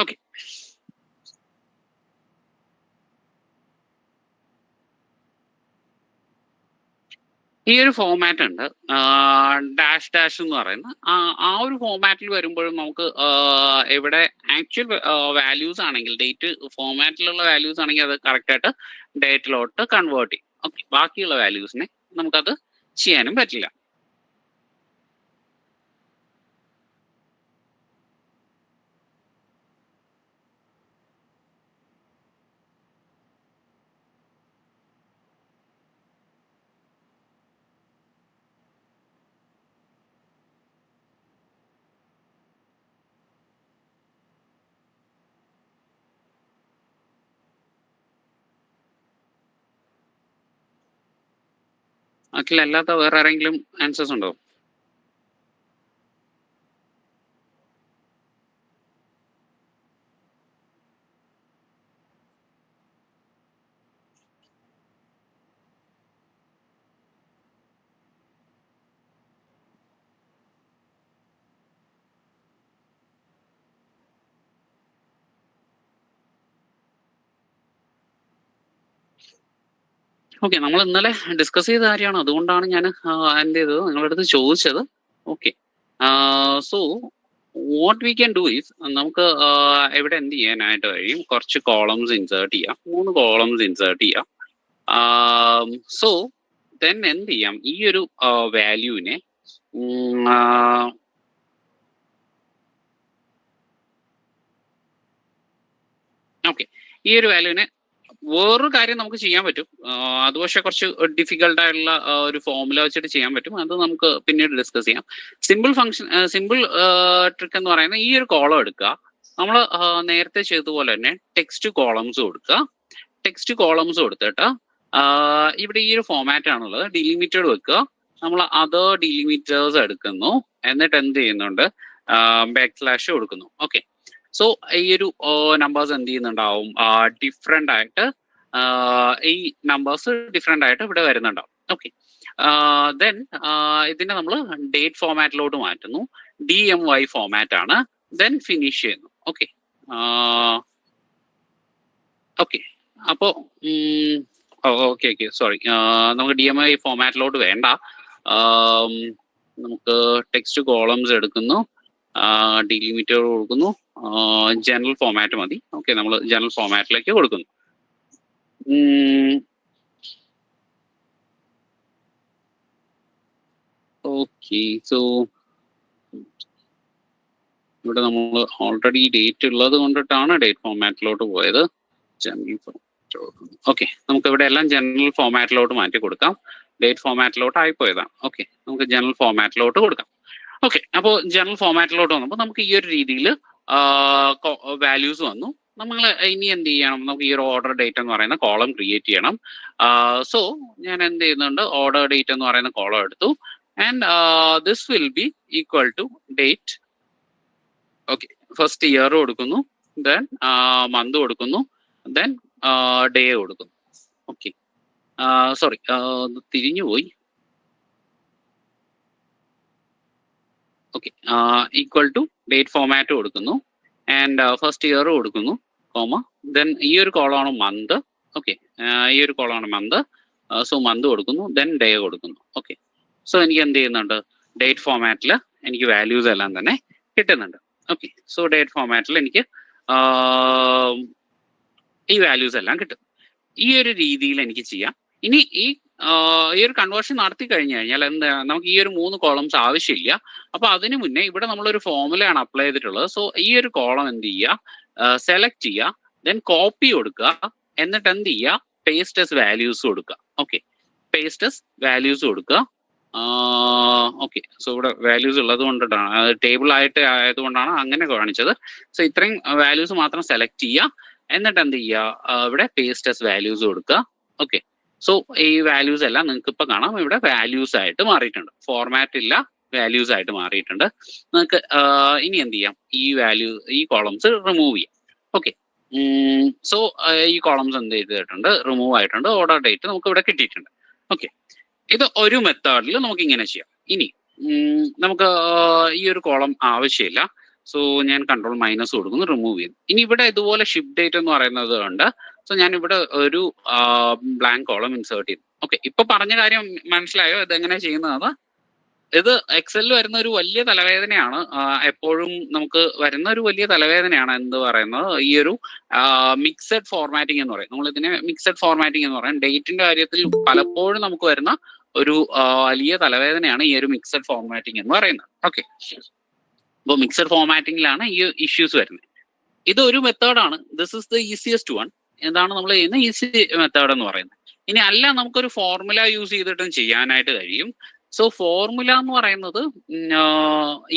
okay. ഈ ഒരു ഫോമാറ്റ് ഉണ്ട്, ഡാഷ് ഡാഷ് എന്ന് പറയുന്ന ആ ഒരു ഫോമാറ്റിൽ വരുമ്പോഴും നമുക്ക് ഇവിടെ ആക്ച്വൽ വാല്യൂസ് ആണെങ്കിൽ, ഡേറ്റ് ഫോമാറ്റിലുള്ള വാല്യൂസ് ആണെങ്കിൽ അത് കറക്റ്റ് ആയിട്ട് ഡേറ്റിലോട്ട് കൺവേർട്ട് ചെയ്യും. ഓക്കെ. ബാക്കിയുള്ള വാല്യൂസിനെ നമുക്കത് ചെയ്യാനും പറ്റില്ല. അഖിൽ, അല്ലാത്ത വേറെ ആരെങ്കിലും ആൻസേഴ്സ് ഉണ്ടോ? ഓക്കെ. നമ്മൾ ഇന്നലെ ഡിസ്കസ് ചെയ്ത കാര്യമാണ്, അതുകൊണ്ടാണ് ഞാൻ എന്ത് ചെയ്തത് നിങ്ങളുടെ അടുത്ത് ചോദിച്ചത്. Okay. So what we can do is, നമുക്ക് ഇവിടെ എന്ത് ചെയ്യാനായിട്ട് കഴിയും, കുറച്ച് കോളംസ് ഇൻസേർട്ട് ചെയ്യാം. 3 കോളംസ് ഇൻസേർട്ട് ചെയ്യാം. സോ ദെൻ എന്ത് ചെയ്യാം, ഈ ഒരു വാല്യൂവിനെ ഓക്കെ, ഈ ഒരു വാല്യൂവിനെ വേറൊരു കാര്യം നമുക്ക് ചെയ്യാൻ പറ്റും. അത് പക്ഷേ കുറച്ച് ഡിഫിക്കൽട്ട് ആയിട്ടുള്ള ഒരു ഫോർമുല വെച്ചിട്ട് ചെയ്യാൻ പറ്റും. അത് നമുക്ക് പിന്നീട് ഡിസ്കസ് ചെയ്യാം. സിമ്പിൾ ഫംഗ്ഷൻ, സിമ്പിൾ ട്രിക്ക് എന്ന് പറയുന്നത് ഈ ഒരു കോളം എടുക്കുക. നമ്മൾ നേരത്തെ ചെയ്തതുപോലെ തന്നെ ടെക്സ്റ്റ് കോളംസ് കൊടുക്കുക. ടെക്സ്റ്റ് കോളംസ് കൊടുത്തിട്ട് ഇവിടെ ഈ ഒരു ഫോമാറ്റ് ആണുള്ളത്, ഡിലിമിറ്റഡ് വെക്കുക. നമ്മൾ അതർ ഡിലിമിറ്റേഴ്സ് എടുക്കുന്നു, എന്നിട്ട് എന്ത് ചെയ്യുന്നുണ്ട്, ബാക്ക് / കൊടുക്കുന്നു. ഓക്കെ. സോ ഈ ഒരു നമ്പേഴ്സ് എന്ത് ചെയ്യുന്നുണ്ടാവും, ഡിഫറെൻ്റ് ആയിട്ട് ഈ നമ്പേഴ്സ് ഡിഫറെൻ്റ് ആയിട്ട് ഇവിടെ വരുന്നുണ്ടാവും. ഓക്കെ. ദെൻ ഇതിനെ നമ്മൾ ഡേറ്റ് ഫോമാറ്റിലോട്ട് മാറ്റുന്നു. DMY ഫോമാറ്റ് ആണ്. ദെൻ ഫിനിഷ് ചെയ്യുന്നു. ഓക്കെ. ഓക്കെ. അപ്പോൾ ഓക്കെ ഓക്കെ സോറി, നമുക്ക് DMY ഫോമാറ്റിലോട്ട് വേണ്ട. നമുക്ക് ടെക്സ്റ്റ് കോളംസ് എടുക്കുന്നു, ഡിലിമിറ്റർ കൊടുക്കുന്നു, ജനറൽ ഫോമാറ്റ് മതി. ഓക്കെ. നമ്മൾ ജനറൽ ഫോമാറ്റിലേക്ക് കൊടുക്കുന്നു. ഓക്കെ. സോ ഇവിടെ നമ്മൾ ഓൾറെഡി ഡേറ്റ് ഉള്ളത് കൊണ്ടിട്ടാണ് ഡേറ്റ് ഫോമാറ്റിലോട്ട് പോയത്. General format. ഓക്കെ. നമുക്ക് ഇവിടെ എല്ലാം ജനറൽ ഫോമാറ്റിലോട്ട് മാറ്റി കൊടുക്കാം. ഡേറ്റ് ഫോമാറ്റിലോട്ട് ആയിപ്പോയതാണ്. ഓക്കെ. നമുക്ക് ജനറൽ ഫോമാറ്റിലോട്ട് കൊടുക്കാം. ഓക്കെ. അപ്പോൾ ജനറൽ ഫോമാറ്റിലോട്ട് വന്നപ്പോൾ നമുക്ക് ഈ ഒരു രീതിയിൽ വാല്യൂസ് വന്നു. നമ്മൾ ഇനി എന്ത് ചെയ്യണം, നമുക്ക് ഈ ഒരു ഓർഡർ ഡേറ്റ് എന്ന് പറയുന്ന കോളം ക്രിയേറ്റ് ചെയ്യണം. സോ ഞാൻ എന്ത് ചെയ്യുന്നുണ്ട്, ഓർഡർ ഡേറ്റ് എന്ന് പറയുന്ന കോളം എടുത്തു. And this will be equal to date. Okay. First year കൊടുക്കുന്നു, ദെൻ മന്ത് കൊടുക്കുന്നു, ദെൻ ഡേ കൊടുക്കുന്നു. ഓക്കെ. സോറി, തിരിഞ്ഞുപോയി. Okay. Equal to date format കൊടുക്കുന്നു, ആൻഡ് ഫസ്റ്റ് ഇയർ കൊടുക്കുന്നു, കോമ ദെൻ ഈ ഒരു കോളമാണ് മന്ത്. ഓക്കെ, ഈ ഒരു കോളമാണ് മന്ത്. സോ മന്ത് കൊടുക്കുന്നു, ദെൻ ഡേ കൊടുക്കുന്നു. ഓക്കെ, സോ എനിക്ക് എന്ത് ചെയ്യുന്നുണ്ട്, ഡേറ്റ് ഫോമാറ്റിൽ എനിക്ക് വാല്യൂസ് എല്ലാം തന്നെ കിട്ടുന്നുണ്ട്. ഓക്കെ, സോ ഡേറ്റ് ഫോമാറ്റിൽ എനിക്ക് ഈ വാല്യൂസ് എല്ലാം കിട്ടും. ഈ ഒരു രീതിയിൽ എനിക്ക് ചെയ്യാം. ഇനി ഈ ഒരു കൺവേർഷൻ നടത്തി കഴിഞ്ഞു കഴിഞ്ഞാൽ എന്താ, നമുക്ക് ഈ ഒരു 3 കോളംസ് ആവശ്യമില്ല. അപ്പൊ അതിനു മുന്നേ ഇവിടെ നമ്മളൊരു ഫോമുലയാണ് അപ്ലൈ ചെയ്തിട്ടുള്ളത്. സോ ഈ ഒരു കോളം എന്ത് ചെയ്യുക, സെലക്ട് ചെയ്യുക, ദെൻ കോപ്പി കൊടുക്കുക, എന്നിട്ട് എന്ത് ചെയ്യുക, പേസ്റ്റ് as വാല്യൂസ് കൊടുക്കുക. ഓക്കെ, പേസ്റ്റ് as വാല്യൂസ് കൊടുക്കുക. ഓക്കെ, സോ ഇവിടെ വാല്യൂസ് ഉള്ളത് കൊണ്ടിട്ടാണ്, ടേബിൾ ആയിട്ട് ആയതുകൊണ്ടാണ് അങ്ങനെ കാണിച്ചത്. സോ ഇത്രയും വാല്യൂസ് മാത്രം സെലക്ട് ചെയ്യുക, എന്നിട്ട് എന്ത് ചെയ്യുക, ഇവിടെ പേസ്റ്റ് as വാല്യൂസ് കൊടുക്കുക. ഓക്കെ, സോ ഈ വാല്യൂസ് എല്ലാം നിങ്ങൾക്ക് ഇപ്പൊ കാണാം ഇവിടെ വാല്യൂസ് ആയിട്ട് മാറിയിട്ടുണ്ട്. ഫോർമാറ്റ് ഇല്ല, വാല്യൂസ് ആയിട്ട് മാറിയിട്ടുണ്ട്. നിങ്ങൾക്ക് ഇനി എന്ത് ചെയ്യാം, ഈ കോളംസ് റിമൂവ് ചെയ്യാം. ഓക്കെ, സോ ഈ കോളംസ് എന്ത് ചെയ്തിട്ടുണ്ട്, റിമൂവ് ആയിട്ടുണ്ട്. ഓർഡർ ഡേറ്റ് നമുക്ക് ഇവിടെ കിട്ടിയിട്ടുണ്ട്. ഓക്കെ, ഇത് ഒരു മെത്തേഡിൽ നമുക്ക് ഇങ്ങനെ ചെയ്യാം. ഇനി നമുക്ക് ഈ ഒരു കോളം ആവശ്യമില്ല. സോ ഞാൻ കൺട്രോൾ മൈനസ് കൊടുക്കുന്നു, റിമൂവ് ചെയ്യുന്നു. ഇനി ഇവിടെ ഇതുപോലെ ഷിഫ്റ്റ് ഡേറ്റ് എന്ന് പറയുന്നത് ഉണ്ട്. സോ ഞാൻ ഇവിടെ ഒരു ബ്ലാങ്ക് കോളം ഇൻസേർട്ട് ചെയ്തു. ഓക്കെ, ഇപ്പൊ പറഞ്ഞ കാര്യം മനസ്സിലായോ ഇതെങ്ങനെ ചെയ്യുന്നത്? ഇത് എക്സലിൽ വരുന്ന ഒരു വലിയ തലവേദനയാണ്. എപ്പോഴും നമുക്ക് വരുന്ന ഒരു വലിയ തലവേദനയാണ് എന്ത് പറയുന്നത്, ഈ ഒരു മിക്സഡ് ഫോർമാറ്റിംഗ് എന്ന് പറയും. നമ്മൾ ഇതിനെ മിക്സഡ് ഫോർമാറ്റിംഗ് എന്ന് പറയും. ഡേറ്റിന്റെ കാര്യത്തിൽ പലപ്പോഴും നമുക്ക് വരുന്ന ഒരു വലിയ തലവേദനയാണ് ഈ ഒരു മിക്സഡ് ഫോർമാറ്റിംഗ് എന്ന് പറയുന്നത്. ഓക്കെ, അപ്പോൾ മിക്സഡ് ഫോർമാറ്റിംഗിലാണ് ഈ ഇഷ്യൂസ് വരുന്നത്. ഇത് ഒരു മെത്തേഡാണ്. This is the easiest one. എന്താണ് നമ്മൾ ചെയ്യുന്ന ഈസി മെത്തേഡ് എന്ന് പറയുന്നത്. ഇനി അല്ല, നമുക്കൊരു ഫോർമുല യൂസ് ചെയ്തിട്ടും ചെയ്യാനായിട്ട് കഴിയും. സോ ഫോർമുല എന്ന് പറയുന്നത്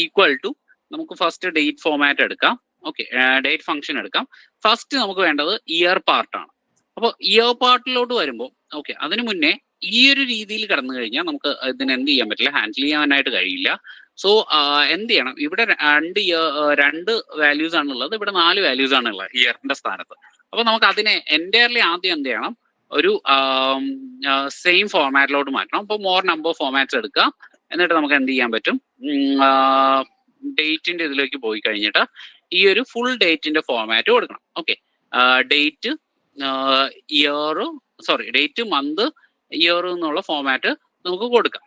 ഈക്വൽ ടു, നമുക്ക് ഫസ്റ്റ് ഡേറ്റ് ഫോമാറ്റ് എടുക്കാം. ഓക്കെ, ഡേറ്റ് ഫംഗ്ഷൻ എടുക്കാം. ഫസ്റ്റ് നമുക്ക് വേണ്ടത് ഇയർ പാർട്ടാണ്. അപ്പോൾ ഇയർ പാർട്ടിലോട്ട് വരുമ്പോൾ ഓക്കെ, അതിനു മുന്നേ ഈ ഒരു രീതിയിൽ കടന്നു കഴിഞ്ഞാൽ നമുക്ക് ഇതിന് എന്ത് ചെയ്യാൻ പറ്റില്ല, ഹാൻഡിൽ ചെയ്യാനായിട്ട് കഴിയില്ല. സോ എന്ത് ചെയ്യണം, ഇവിടെ രണ്ട് വാല്യൂസ് ആണുള്ളത്, ഇവിടെ 4 വാല്യൂസ് ആണുള്ളത് ഇയറിന്റെ സ്ഥാനത്ത്. അപ്പൊ നമുക്ക് അതിനെ എൻറ്റയർലി ആദ്യം എന്ത് ചെയ്യണം, ഒരു സെയിം ഫോർമാറ്റിലോട്ട് മാറ്റണം. അപ്പോൾ മോർ നമ്പർ ഫോർമാറ്റ്സ് എടുക്കുക. എന്നിട്ട് നമുക്ക് എന്ത് ചെയ്യാൻ പറ്റും, ഡേറ്റിന്റെ ഇതിലേക്ക് പോയി കഴിഞ്ഞിട്ട് ഈ ഒരു ഫുൾ ഡേറ്റിന്റെ ഫോർമാറ്റ് കൊടുക്കണം. Okay, date year date month year എന്നുള്ള ഫോർമാറ്റ് നമുക്ക് കൊടുക്കാം.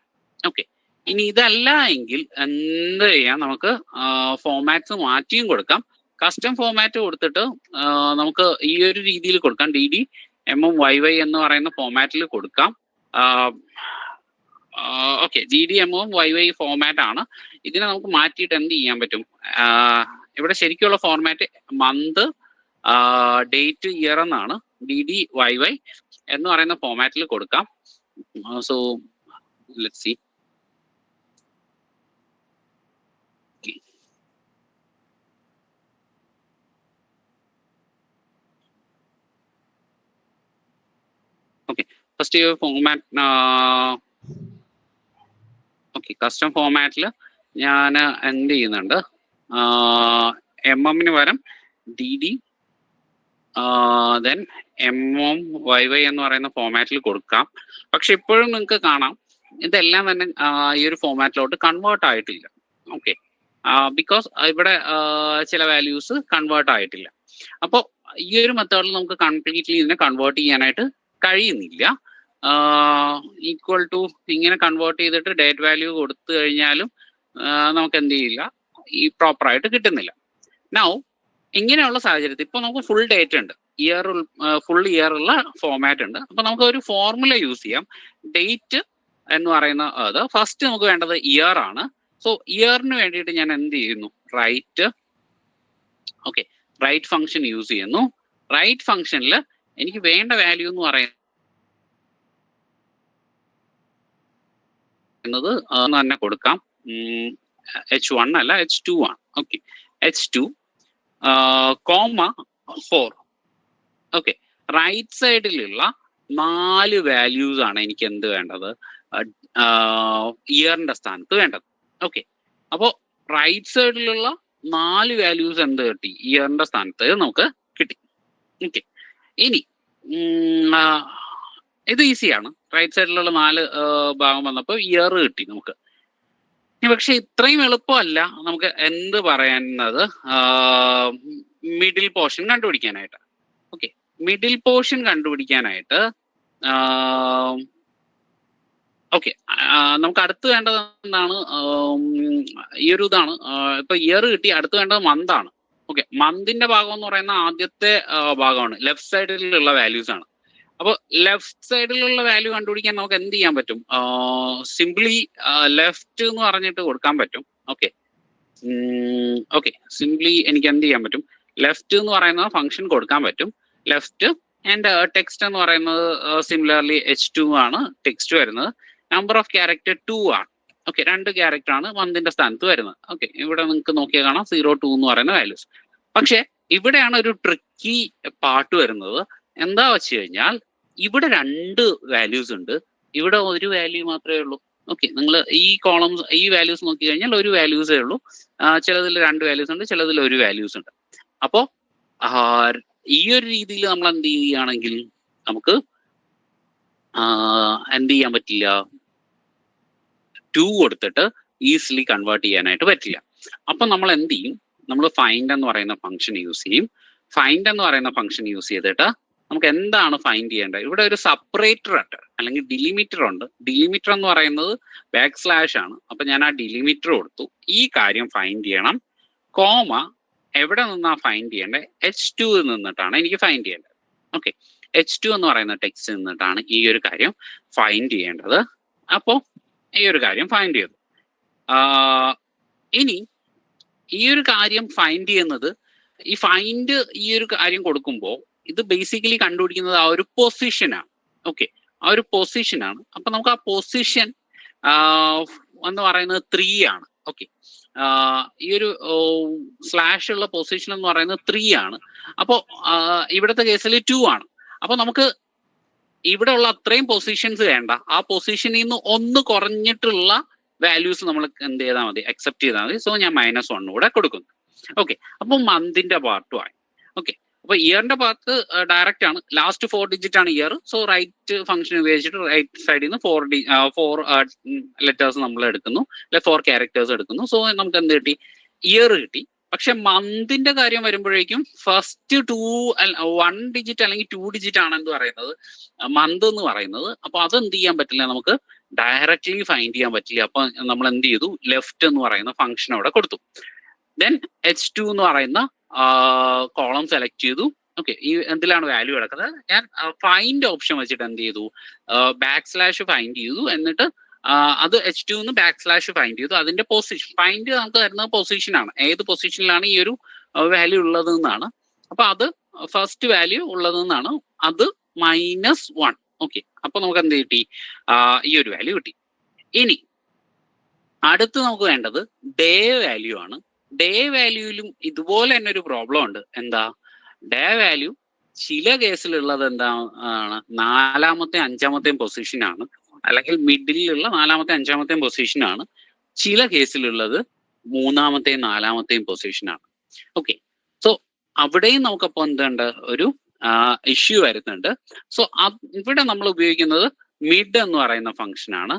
ഓക്കെ, ഇനി ഇതല്ല എങ്കിൽ എന്ത് ചെയ്യാം, നമുക്ക് ഫോർമാറ്റ്സ് മാറ്റിയും കൊടുക്കാം. കസ്റ്റം ഫോർമാറ്റ് കൊടുത്തിട്ട് നമുക്ക് ഈ ഒരു രീതിയിൽ കൊടുക്കാം. DDMMYY എന്ന് പറയുന്ന ഫോർമാറ്റിൽ കൊടുക്കാം. ഓക്കെ, DDMMYY ഫോർമാറ്റ് ആണ്. ഇതിനെ നമുക്ക് മാറ്റിയിട്ട് എന്ത് ചെയ്യാൻ പറ്റും, ഇവിടെ ശരിക്കുള്ള ഫോർമാറ്റ് മന്ത് ഡേറ്റ് ഇയർ എന്നാണ്. DDYY എന്ന് പറയുന്ന ഫോർമാറ്റിൽ കൊടുക്കാം. So let's see. Okay, first format, okay, custom ഫോർമാറ്റിൽ ഞാൻ എന്ത് ചെയ്യുന്നുണ്ട്, MM പകരം DD ദെൻ MMYY എന്ന് പറയുന്ന ഫോർമാറ്റിൽ കൊടുക്കാം. പക്ഷെ ഇപ്പോഴും നിങ്ങൾക്ക് കാണാം ഇതെല്ലാം തന്നെ ഈ ഒരു ഫോർമാറ്റിലോട്ട് കൺവേർട്ട് ആയിട്ടില്ല. ഓക്കെ, ബിക്കോസ് ഇവിടെ ചില വാല്യൂസ് കൺവേർട്ട് ആയിട്ടില്ല. അപ്പോൾ ഈ ഒരു മെത്തേഡിൽ നമുക്ക് കംപ്ലീറ്റ്ലി ഇതിനെ കൺവേർട്ട് ചെയ്യാനായിട്ട് കഴിയുന്നില്ല. ഈക്വൽ ടു ഇങ്ങനെ കൺവേർട്ട് ചെയ്തിട്ട് ഡേറ്റ് വാല്യൂ കൊടുത്തു കഴിഞ്ഞാലും നമുക്ക് എന്ത് ചെയ്യില്ല, ഈ പ്രോപ്പറായിട്ട് കിട്ടുന്നില്ല. നൗ ഇങ്ങനെയുള്ള സാഹചര്യത്തിൽ ഇപ്പോൾ നമുക്ക് ഫുൾ ഡേറ്റ് ഉണ്ട്, ഫുൾ ഇയർ ഉള്ള ഫോർമാറ്റ് ഉണ്ട്. അപ്പൊ നമുക്ക് ഒരു ഫോർമുല യൂസ് ചെയ്യാം. ഡേറ്റ് എന്ന് പറയുന്ന അത് ഫസ്റ്റ് നമുക്ക് വേണ്ടത് ഇയർ ആണ്. സോ ഇയറിന് വേണ്ടിയിട്ട് ഞാൻ എന്ത് ചെയ്യുന്നു, റൈറ്റ് ഫംഗ്ഷൻ യൂസ് ചെയ്യുന്നു. റൈറ്റ് ഫംഗ്ഷനിൽ എനിക്ക് വേണ്ട വാല്യൂ എന്ന് പറയുന്നത് തന്നെ കൊടുക്കാം. H1 അല്ല, H2 ആണ്. Okay, H2 comma 4. Okay, right സൈഡിലുള്ള 4 വാല്യൂസ് ആണ് എനിക്ക് എന്ത് വേണ്ടത്, ഇയറിന്റെ സ്ഥാനത്ത് വേണ്ടത്. ഓക്കെ, അപ്പോൾ റൈറ്റ് സൈഡിലുള്ള 4 വാല്യൂസ് എന്ത് കിട്ടി, ഇയറിന്റെ സ്ഥാനത്ത് നമുക്ക് കിട്ടി. ഓക്കെ, ഇനി ഇത് ഈസിയാണ്. റൈറ്റ് സൈഡിലുള്ള 4 ഭാഗം വന്നപ്പോൾ ഇയർ കിട്ടി നമുക്ക്. പക്ഷെ ഇത്രയും എളുപ്പമല്ല നമുക്ക് എന്ത് പറയുന്നത്, മിഡിൽ പോർഷൻ കണ്ടുപിടിക്കാനായിട്ട്. ഓക്കെ, മിഡിൽ പോർഷൻ കണ്ടുപിടിക്കാനായിട്ട് ഓക്കെ, നമുക്ക് അടുത്ത് വേണ്ടത് എന്താണ്? ഈ ഒരു ഇതാണ്. ഇപ്പൊ ഇയർ കിട്ടി, അടുത്ത് വേണ്ടത് മന്താണ്. ഓക്കെ, മന്തിന്റെ ഭാഗം എന്ന് പറയുന്ന ആദ്യത്തെ ഭാഗമാണ്, ലെഫ്റ്റ് സൈഡിലുള്ള വാല്യൂസ് ആണ്. അപ്പോൾ ലെഫ്റ്റ് സൈഡിലുള്ള വാല്യൂ കണ്ടുപിടിക്കാൻ നമുക്ക് എന്ത് ചെയ്യാൻ പറ്റും? സിംപ്ലി ലെഫ്റ്റ് എന്ന് പറഞ്ഞിട്ട് കൊടുക്കാൻ പറ്റും. ഓക്കെ, ഓക്കെ, സിംപ്ലി എനിക്ക് എന്ത് ചെയ്യാൻ പറ്റും? ലെഫ്റ്റ് എന്ന് പറയുന്ന ഫംഗ്ഷൻ കൊടുക്കാൻ പറ്റും. ലെഫ്റ്റ് ആൻഡ് ടെക്സ്റ്റ് എന്ന് പറയുന്നത് സിമിലർലി H2 ആണ് ടെക്സ്റ്റ് വരുന്നത്. നമ്പർ ഓഫ് ക്യാരക്ടർ 2 ആണ്. ഓക്കെ, 2 ക്യാരക്ടർ ആണ് മന്തിന്റെ സ്ഥാനത്ത് വരുന്നത്. ഓക്കെ, ഇവിടെ നിങ്ങൾക്ക് നോക്കിയാൽ കാണാം 0, 2 എന്ന് പറയുന്ന വാല്യൂസ്. പക്ഷെ ഇവിടെയാണ് ഒരു ട്രിക്കി പാർട്ട് വരുന്നത്. എന്താ വെച്ച് കഴിഞ്ഞാൽ ഇവിടെ 2 വാല്യൂസ് ഉണ്ട്, ഇവിടെ ഒരു വാല്യൂ മാത്രമേ ഉള്ളൂ. ഓക്കെ, നിങ്ങൾ ഈ കോളംസ്, ഈ വാല്യൂസ് നോക്കി കഴിഞ്ഞാൽ ഒരു വാല്യൂസേ ഉള്ളൂ. ചിലതിൽ 2 വാല്യൂസ് ഉണ്ട്, ചിലതിൽ ഒരു വാല്യൂസ് ഉണ്ട്. അപ്പോ ഈ ഒരു രീതിയിൽ നമ്മൾ എന്ത് ചെയ്യുകയാണെങ്കിൽ നമുക്ക് എന്ത് ചെയ്യാൻ പറ്റില്ല, 2 കൊടുത്തിട്ട് ഈസിലി കൺവേർട്ട് ചെയ്യാനായിട്ട് പറ്റില്ല. അപ്പൊ നമ്മൾ എന്ത് ചെയ്യും? നമ്മൾ ഫൈൻഡ് എന്ന് പറയുന്ന ഫംഗ്ഷൻ യൂസ് ചെയ്യും. ഫൈൻഡ് എന്ന് പറയുന്ന ഫംഗ്ഷൻ യൂസ് ചെയ്തിട്ട് നമുക്ക് എന്താണ് ഫൈൻഡ് ചെയ്യേണ്ടത്? ഇവിടെ ഒരു സെപ്പറേറ്റർ ഉണ്ട്, അല്ലെങ്കിൽ ഡിലിമിറ്റർ ഉണ്ട്. ഡിലിമിറ്റർ എന്ന് പറയുന്നത് \/ ആണ്. അപ്പൊ ഞാൻ ആ ഡിലിമിറ്റർ കൊടുത്തു. ഈ കാര്യം ഫൈൻഡ് ചെയ്യണം. കോമ എവിടെ നിന്നാ ഫൈൻഡ് ചെയ്യേണ്ടത്? H2 നിന്നിട്ടാണ് എനിക്ക് ഫൈൻഡ് ചെയ്യേണ്ടത്. ഓക്കെ, H2 എന്ന് പറയുന്ന ടെക്സ്റ്റ് നിന്നിട്ടാണ് ഈ ഒരു കാര്യം ഫൈൻഡ് ചെയ്യേണ്ടത്. അപ്പോൾ ഈ ഒരു കാര്യം ഫൈൻഡ് ചെയ്തു. ഇനി ഈ ഒരു കാര്യം ഫൈൻഡ് ചെയ്യുന്നത്, ഈ ഫൈൻഡ് ഈ ഒരു കാര്യം കൊടുക്കുമ്പോൾ ഇത് ബേസിക്കലി കണ്ടുപിടിക്കുന്നത് ആ ഒരു പൊസിഷനാണ്. ഓക്കെ, ആ ഒരു പൊസിഷനാണ്. അപ്പൊ നമുക്ക് ആ പൊസിഷൻ എന്ന് പറയുന്നത് 3 ആണ്. ഓക്കെ, ഈ ഒരു സ്ലാഷ് ഉള്ള പൊസിഷൻ എന്ന് പറയുന്നത് 3 ആണ്. അപ്പോൾ ഇവിടുത്തെ കേസിൽ 2 ആണ്. അപ്പൊ നമുക്ക് ഇവിടെ ഉള്ള അത്രയും പൊസിഷൻസ് വേണ്ട, ആ പൊസിഷനിൽ നിന്ന് ഒന്ന് കുറഞ്ഞിട്ടുള്ള വാല്യൂസ് നമ്മൾ എന്ത് ചെയ്താൽ മതി? അക്സെപ്റ്റ് ചെയ്താൽ മതി. സോ ഞാൻ -1 കൂടെ കൊടുക്കുന്നു. ഓക്കെ, അപ്പൊ മന്തിന്റെ പാർട്ടും ആയി. ഓക്കെ, അപ്പൊ ഇയറിന്റെ പാർട്ട് ഡയറക്റ്റ് ആണ്, ലാസ്റ്റ് 4 ഡിജിറ്റ് ആണ് ഇയർ. സോ റൈറ്റ് ഫംഗ്ഷൻ ഉപയോഗിച്ചിട്ട് റൈറ്റ് സൈഡിൽ നിന്ന് 4 ലെറ്റേഴ്സ് നമ്മൾ എടുക്കുന്നു, അല്ലെ 4 ക്യാരക്ടേഴ്സ് എടുക്കുന്നു. സോ നമുക്ക് എന്ത് കിട്ടി? ഇയർ കിട്ടി. പക്ഷെ മന്തിന്റെ കാര്യം വരുമ്പോഴേക്കും ഫസ്റ്റ് 1 ഡിജിറ്റ് അല്ലെങ്കിൽ 2 ഡിജിറ്റ് ആണ് എന്ത് പറയുന്നത്, മന്ത് എന്ന് പറയുന്നത്. അപ്പൊ അത് എന്ത് ചെയ്യാൻ പറ്റില്ല, നമുക്ക് ഡയറക്റ്റ്ലി ഫൈൻഡ് ചെയ്യാൻ പറ്റില്ല. അപ്പൊ നമ്മൾ എന്ത് ചെയ്തു? ലെഫ്റ്റ് എന്ന് പറയുന്ന ഫംഗ്ഷൻ അവിടെ കൊടുത്തു. ദെൻ H2 എന്ന് പറയുന്ന കോളം സെലക്ട് ചെയ്തു. ഓക്കെ, ഈ എന്തിലാണ് വാല്യൂ കിടക്കുന്നത്? ഞാൻ ഫൈൻഡ് ഓപ്ഷൻ വെച്ചിട്ട് എന്ത് ചെയ്തു? \/ ഫൈൻഡ് ചെയ്തു. എന്നിട്ട് അത് H2 ന്ന് \/ ഫൈൻഡ് ചെയ്തു. അതിന്റെ പൊസിഷൻ ഫൈൻഡ് നമുക്ക് തരുന്ന പൊസിഷനാണ്, ഏത് പൊസിഷനിലാണ് ഈ ഒരു വാല്യൂ ഉള്ളത് എന്നാണ്. അപ്പൊ അത് ഫസ്റ്റ് വാല്യൂ ഉള്ളത് എന്നാണ്, അത് -1. ഓക്കെ, അപ്പൊ നമുക്ക് എന്ത് കിട്ടി? ഈ ഒരു വാല്യൂ കിട്ടി. ഇനി അടുത്ത് നമുക്ക് വേണ്ടത് ഡേ വാല്യൂ ആണ്. ഡേ വാല്യൂയിലും ഇതുപോലെ തന്നെ ഒരു പ്രോബ്ലം ഉണ്ട്. എന്താ? ഡേ വാല്യൂ ചില കേസിലുള്ളത് എന്താണ്? 4-ാമത്തെയും 5-ാമത്തെയും പൊസിഷനാണ്, അല്ലെങ്കിൽ മിഡിലുള്ള 4-ാമത്തെയും 5-ാമത്തെയും പൊസിഷനാണ്. ചില കേസിലുള്ളത് 3-ാമത്തെയും 4-ാമത്തെയും പൊസിഷനാണ്. ഓക്കെ, സോ അവിടെയും നമുക്കപ്പോൾ എന്തുണ്ട്? ഒരു ഇഷ്യൂ വരുന്നുണ്ട്. സോ ഇവിടെ നമ്മൾ ഉപയോഗിക്കുന്നത് മിഡ് എന്ന് പറയുന്ന ഫംഗ്ഷനാണ്.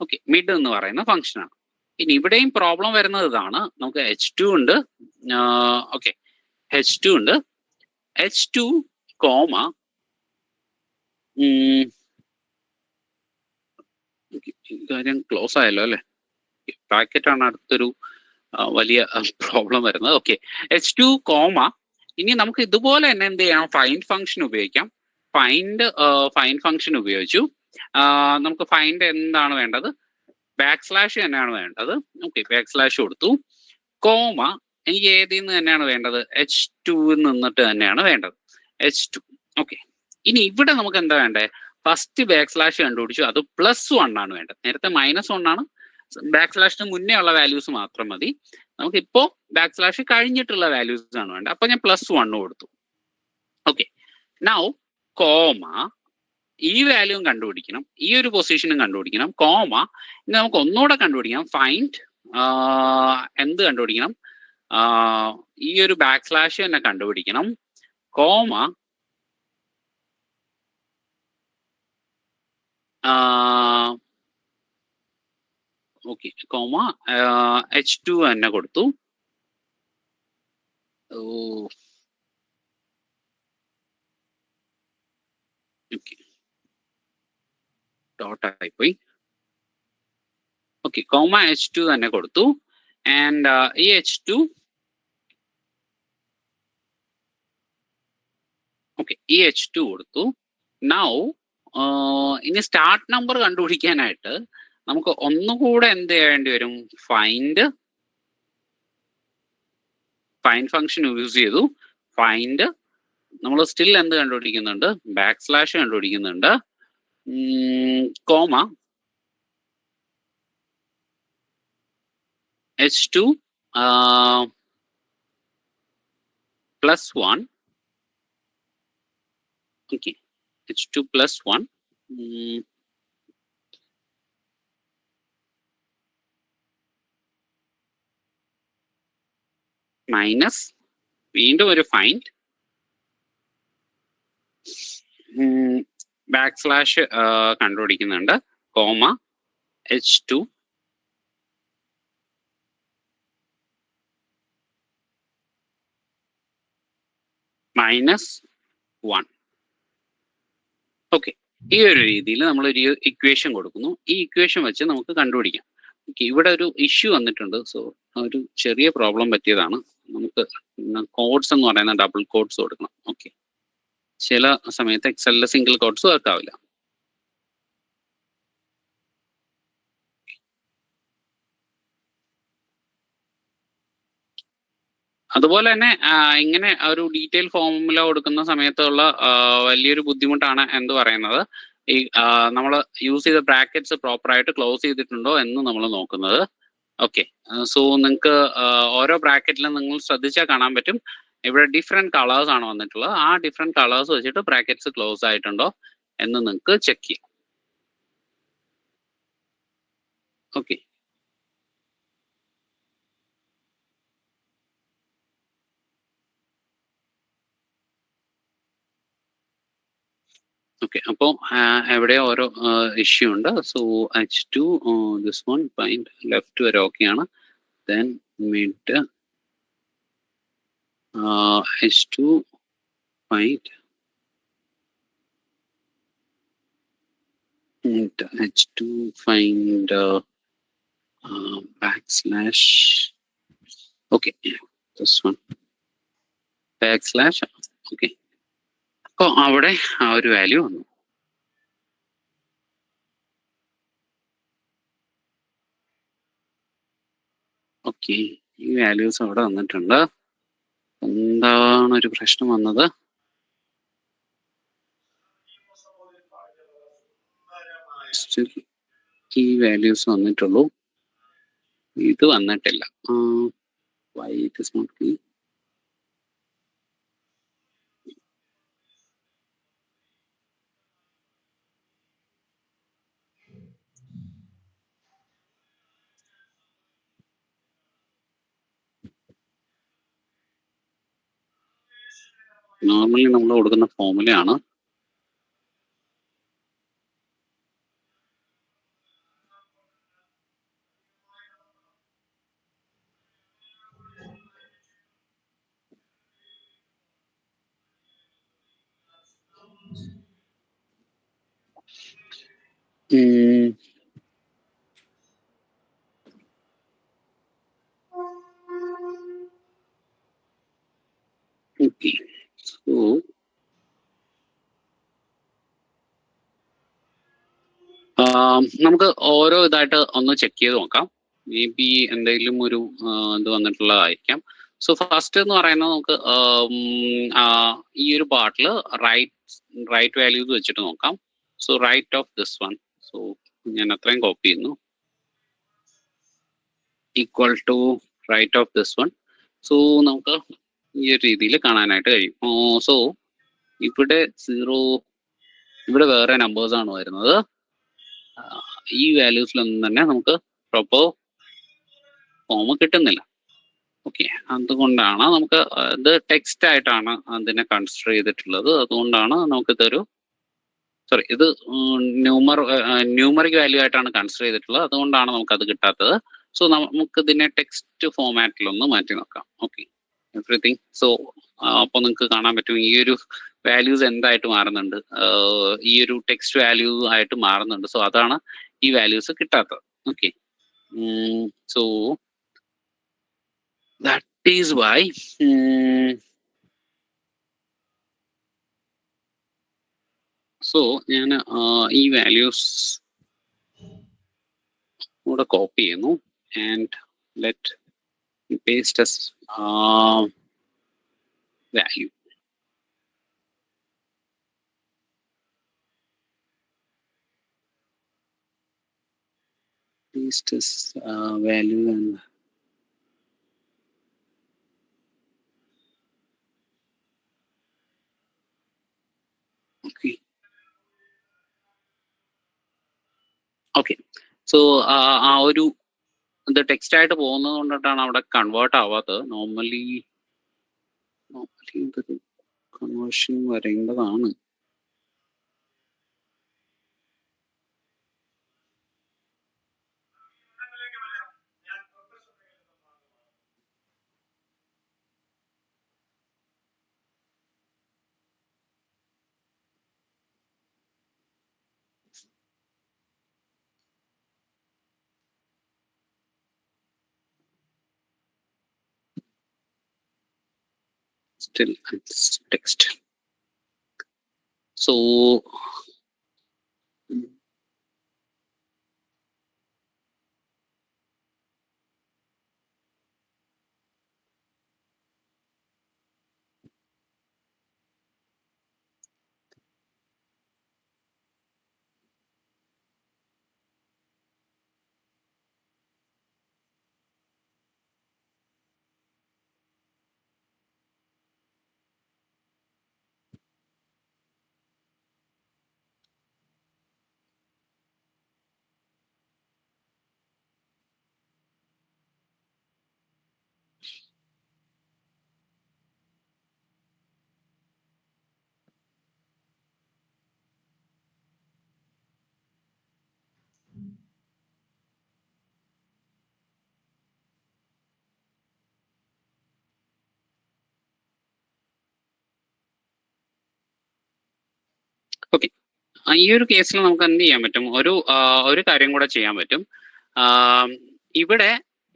ഓക്കെ, മിഡ് എന്ന് പറയുന്ന ഫംഗ്ഷനാണ്. ഇനി ഇവിടെയും പ്രോബ്ലം വരുന്നത് ഇതാണ്. നമുക്ക് H2 ഉണ്ട്. ഓക്കെ, H2 ഉണ്ട്. H2 കോമ കാര്യം ക്ലോസ് ആയല്ലോ അല്ലെ? ബ്രാക്കറ്റ് ആണ് അടുത്തൊരു വലിയ പ്രോബ്ലം വരുന്നത്. Okay, H2 comma. ഇനി നമുക്ക് ഇതുപോലെ തന്നെ എന്ത് ചെയ്യാം? ഫൈൻഡ് ഫംഗ്ഷൻ ഉപയോഗിക്കാം. ഫൈൻഡ് ഫംഗ്ഷൻ ഉപയോഗിച്ചു. നമുക്ക് ഫൈൻഡ് എന്താണ് വേണ്ടത്? \/ തന്നെയാണ് വേണ്ടത്. ഓക്കെ, \/ കൊടുത്തു. കോമ എനിക്ക് ഏതിൽ നിന്ന് തന്നെയാണ് വേണ്ടത്? H2 നിന്നിട്ട് തന്നെയാണ് വേണ്ടത്, H2. ഓക്കെ, ഇനി ഇവിടെ നമുക്ക് എന്താ വേണ്ടേ? ഫസ്റ്റ് \/ കണ്ടുപിടിച്ചു, അത് +1 ആണ് വേണ്ടത്. നേരത്തെ -1 ആണ്. \/ മുന്നേ ഉള്ള വാല്യൂസ് മാത്രം മതി. നമുക്കിപ്പോ \/ കഴിഞ്ഞിട്ടുള്ള വാല്യൂസ് ആണ് വേണ്ടത്. അപ്പൊ ഞാൻ +1 കൊടുത്തു. ഓക്കെ, നൗ കോമ ഈ വാല്യൂ കണ്ടുപിടിക്കണം, ഈ ഒരു പൊസിഷനും കണ്ടുപിടിക്കണം. കോമ ഇനി നമുക്ക് ഒന്നുകൂടെ കണ്ടുപിടിക്കണം. ഫൈൻഡ് എന്ത് കണ്ടുപിടിക്കണം? ഈ ഒരു \/ തന്നെ കണ്ടുപിടിക്കണം. കോമ ഓക്കെ, കോമ H2 തന്നെ കൊടുത്തു. ഓക്കെ, ഡോട്ട് ആയിപ്പോയി. ഓക്കെ, കോമ H2 തന്നെ കൊടുത്തു. ആൻഡ് ഈ H2 ഓക്കെ, ഈ H2 കൊടുത്തു. നൗ ഇനി സ്റ്റാർട്ട് നമ്പർ കണ്ടുപിടിക്കാനായിട്ട് നമുക്ക് ഒന്നുകൂടെ എന്ത് ചെയ്യേണ്ടി വരും? ഫൈൻഡ് ഫംഗ്ഷൻ യൂസ് ചെയ്തു. ഫൈൻഡ് നമ്മൾ സ്റ്റിൽ എന്ത് കണ്ടുപിടിക്കുന്നുണ്ട്? \/ കണ്ടുപിടിക്കുന്നുണ്ട്. Comma H2 +1. ഓക്കെ, H2 +1 മൈനസ് വീണ്ടും ഒരു ഫൈൻഡ് \/ കണ്ടുപിടിക്കുന്നുണ്ട്. Comma H2 -1. ഓക്കെ, ഈ ഒരു രീതിയിൽ നമ്മളൊരു ഇക്വേഷൻ കൊടുക്കുന്നു. ഈ ഇക്വേഷൻ വെച്ച് നമുക്ക് കണ്ടുപിടിക്കാം. ഓക്കെ, ഇവിടെ ഒരു ഇഷ്യൂ വന്നിട്ടുണ്ട്. സോ ഒരു ചെറിയ പ്രോബ്ലം പറ്റിയതാണ്. നമുക്ക് കോഡ്സ് എന്ന് പറയുന്ന ഡബിൾ കോഡ്സ് കൊടുക്കണം. ഓക്കെ, ചില സമയത്ത് എക്സലിലെ സിംഗിൾ കോഡ്സ് വർക്ക് ആവില്ല. അതുപോലെ തന്നെ ഇങ്ങനെ ഒരു ഡീറ്റെയിൽ ഫോർമുല കൊടുക്കുന്ന സമയത്തുള്ള വലിയൊരു ബുദ്ധിമുട്ടാണ് എന്ത് പറയുന്നത്, ഈ നമ്മൾ യൂസ് ചെയ്ത ബ്രാക്കറ്റ്സ് പ്രോപ്പറായിട്ട് ക്ലോസ് ചെയ്തിട്ടുണ്ടോ എന്ന് നമ്മൾ നോക്കുന്നത്. ഓക്കെ, സോ നിങ്ങൾക്ക് ഓരോ ബ്രാക്കറ്റിലും നിങ്ങൾ ശ്രദ്ധിച്ചാൽ കാണാൻ പറ്റും, ഇവിടെ ഡിഫറെൻറ്റ് കളേഴ്സ് ആണ് വന്നിട്ടുള്ളത്. ആ ഡിഫറെൻറ്റ് കളേഴ്സ് വെച്ചിട്ട് ബ്രാക്കറ്റ്സ് ക്ലോസ് ആയിട്ടുണ്ടോ എന്ന് നിങ്ങൾക്ക് ചെക്ക് ചെയ്യാം. ഓക്കെ, ഓക്കെ, അപ്പോൾ എവിടെ ഓരോ ഇഷ്യൂ ഉണ്ട്. So H2 this one find left വരെ ഓക്കെയാണ്. Then mid H2 find H2 find \/ okay, this one \/ okay. അപ്പോൾ അവിടെ ആ ഒരു വാല്യൂ വന്നു. ഓക്കെ, ഈ വാല്യൂസ് അവിടെ വന്നിട്ടുണ്ട്. എന്താണ് ഒരു പ്രശ്നം വന്നത്? ഈ വാല്യൂസ് വന്നിട്ടുള്ളൂ, ഇത് വന്നിട്ടില്ല. why it is not clear? Normally നമ്മൾ കൊടുക്കുന്ന ഫോർമുലയാണ്. ഓക്കെ, സോ നമുക്ക് ഓരോ ഇതായിട്ട് ഒന്ന് ചെക്ക് ചെയ്ത് നോക്കാം. മേ ബി എന്തെങ്കിലും ഒരു ഇത് വന്നിട്ടുള്ളതായിരിക്കാം. സോ ഫസ്റ്റ് എന്ന് പറയുന്നത് നമുക്ക് ഈ ഒരു പാർട്ടിൽ റൈറ്റ് വാല്യൂസ് വെച്ചിട്ട് നോക്കാം. So right of this one, so ഞാൻ അത്രയും കോപ്പി ചെയ്യുന്നു, equal to right of this one. So നമുക്ക് ഈ ഒരു രീതിയിൽ കാണാനായിട്ട് കഴിയും. സോ ഇവിടെ 0, ഇവിടെ വേറെ നമ്പേഴ്സ് ആണ് വരുന്നത്. ഈ വാല്യൂസിലൊന്നും തന്നെ നമുക്ക് പ്രോപ്പർ ഫോം കിട്ടുന്നില്ല. ഓക്കെ, അതുകൊണ്ടാണ് നമുക്ക് ഇത് ടെക്സ്റ്റ് ആയിട്ടാണ് അതിനെ കൺസിഡർ ചെയ്തിട്ടുള്ളത്. അതുകൊണ്ടാണ് നമുക്കിതൊരു ഇത് ന്യൂമറിക് വാല്യൂ ആയിട്ടാണ് കൺസിഡർ ചെയ്തിട്ടുള്ളത്. അതുകൊണ്ടാണ് നമുക്കത് കിട്ടാത്തത്. സോ നമുക്ക് ഇതിനെ ടെക്സ്റ്റ് ഫോമാറ്റിലൊന്ന് മാറ്റി നോക്കാം. Okay, everything. സോ അപ്പോൾ നിങ്ങൾക്ക് കാണാൻ പറ്റും ഈ ഒരു വാല്യൂസ് എന്തായിട്ട് മാറുന്നുണ്ട്, ഈ ഒരു ടെക്സ്റ്റ് വാല്യൂ ആയിട്ട് മാറുന്നുണ്ട്. സോ അതാണ് ഈ വാല്യൂസ് കിട്ടാത്തത്. Okay, so that is why so ഞാൻ ഈ വാല്യൂസ് കൂടെ കോപ്പി ചെയ്യുന്നു and let paste as value. Paste as value and okay. Okay. So ആ ഒരു ഇത് ടെക്സ്റ്റ് ആയിട്ട് പോകുന്നത് കൊണ്ടിട്ടാണ് അവിടെ കൺവേർട്ട് ആവാത്തത്. നോർമലി ഇതൊരു കൺവേർഷൻ വരേണ്ടതാണ്. Still text. So ഓക്കെ, ഈ ഒരു കേസിൽ നമുക്ക് എന്ത് ചെയ്യാൻ പറ്റും, ഒരു കാര്യം കൂടെ ചെയ്യാൻ പറ്റും. ഇവിടെ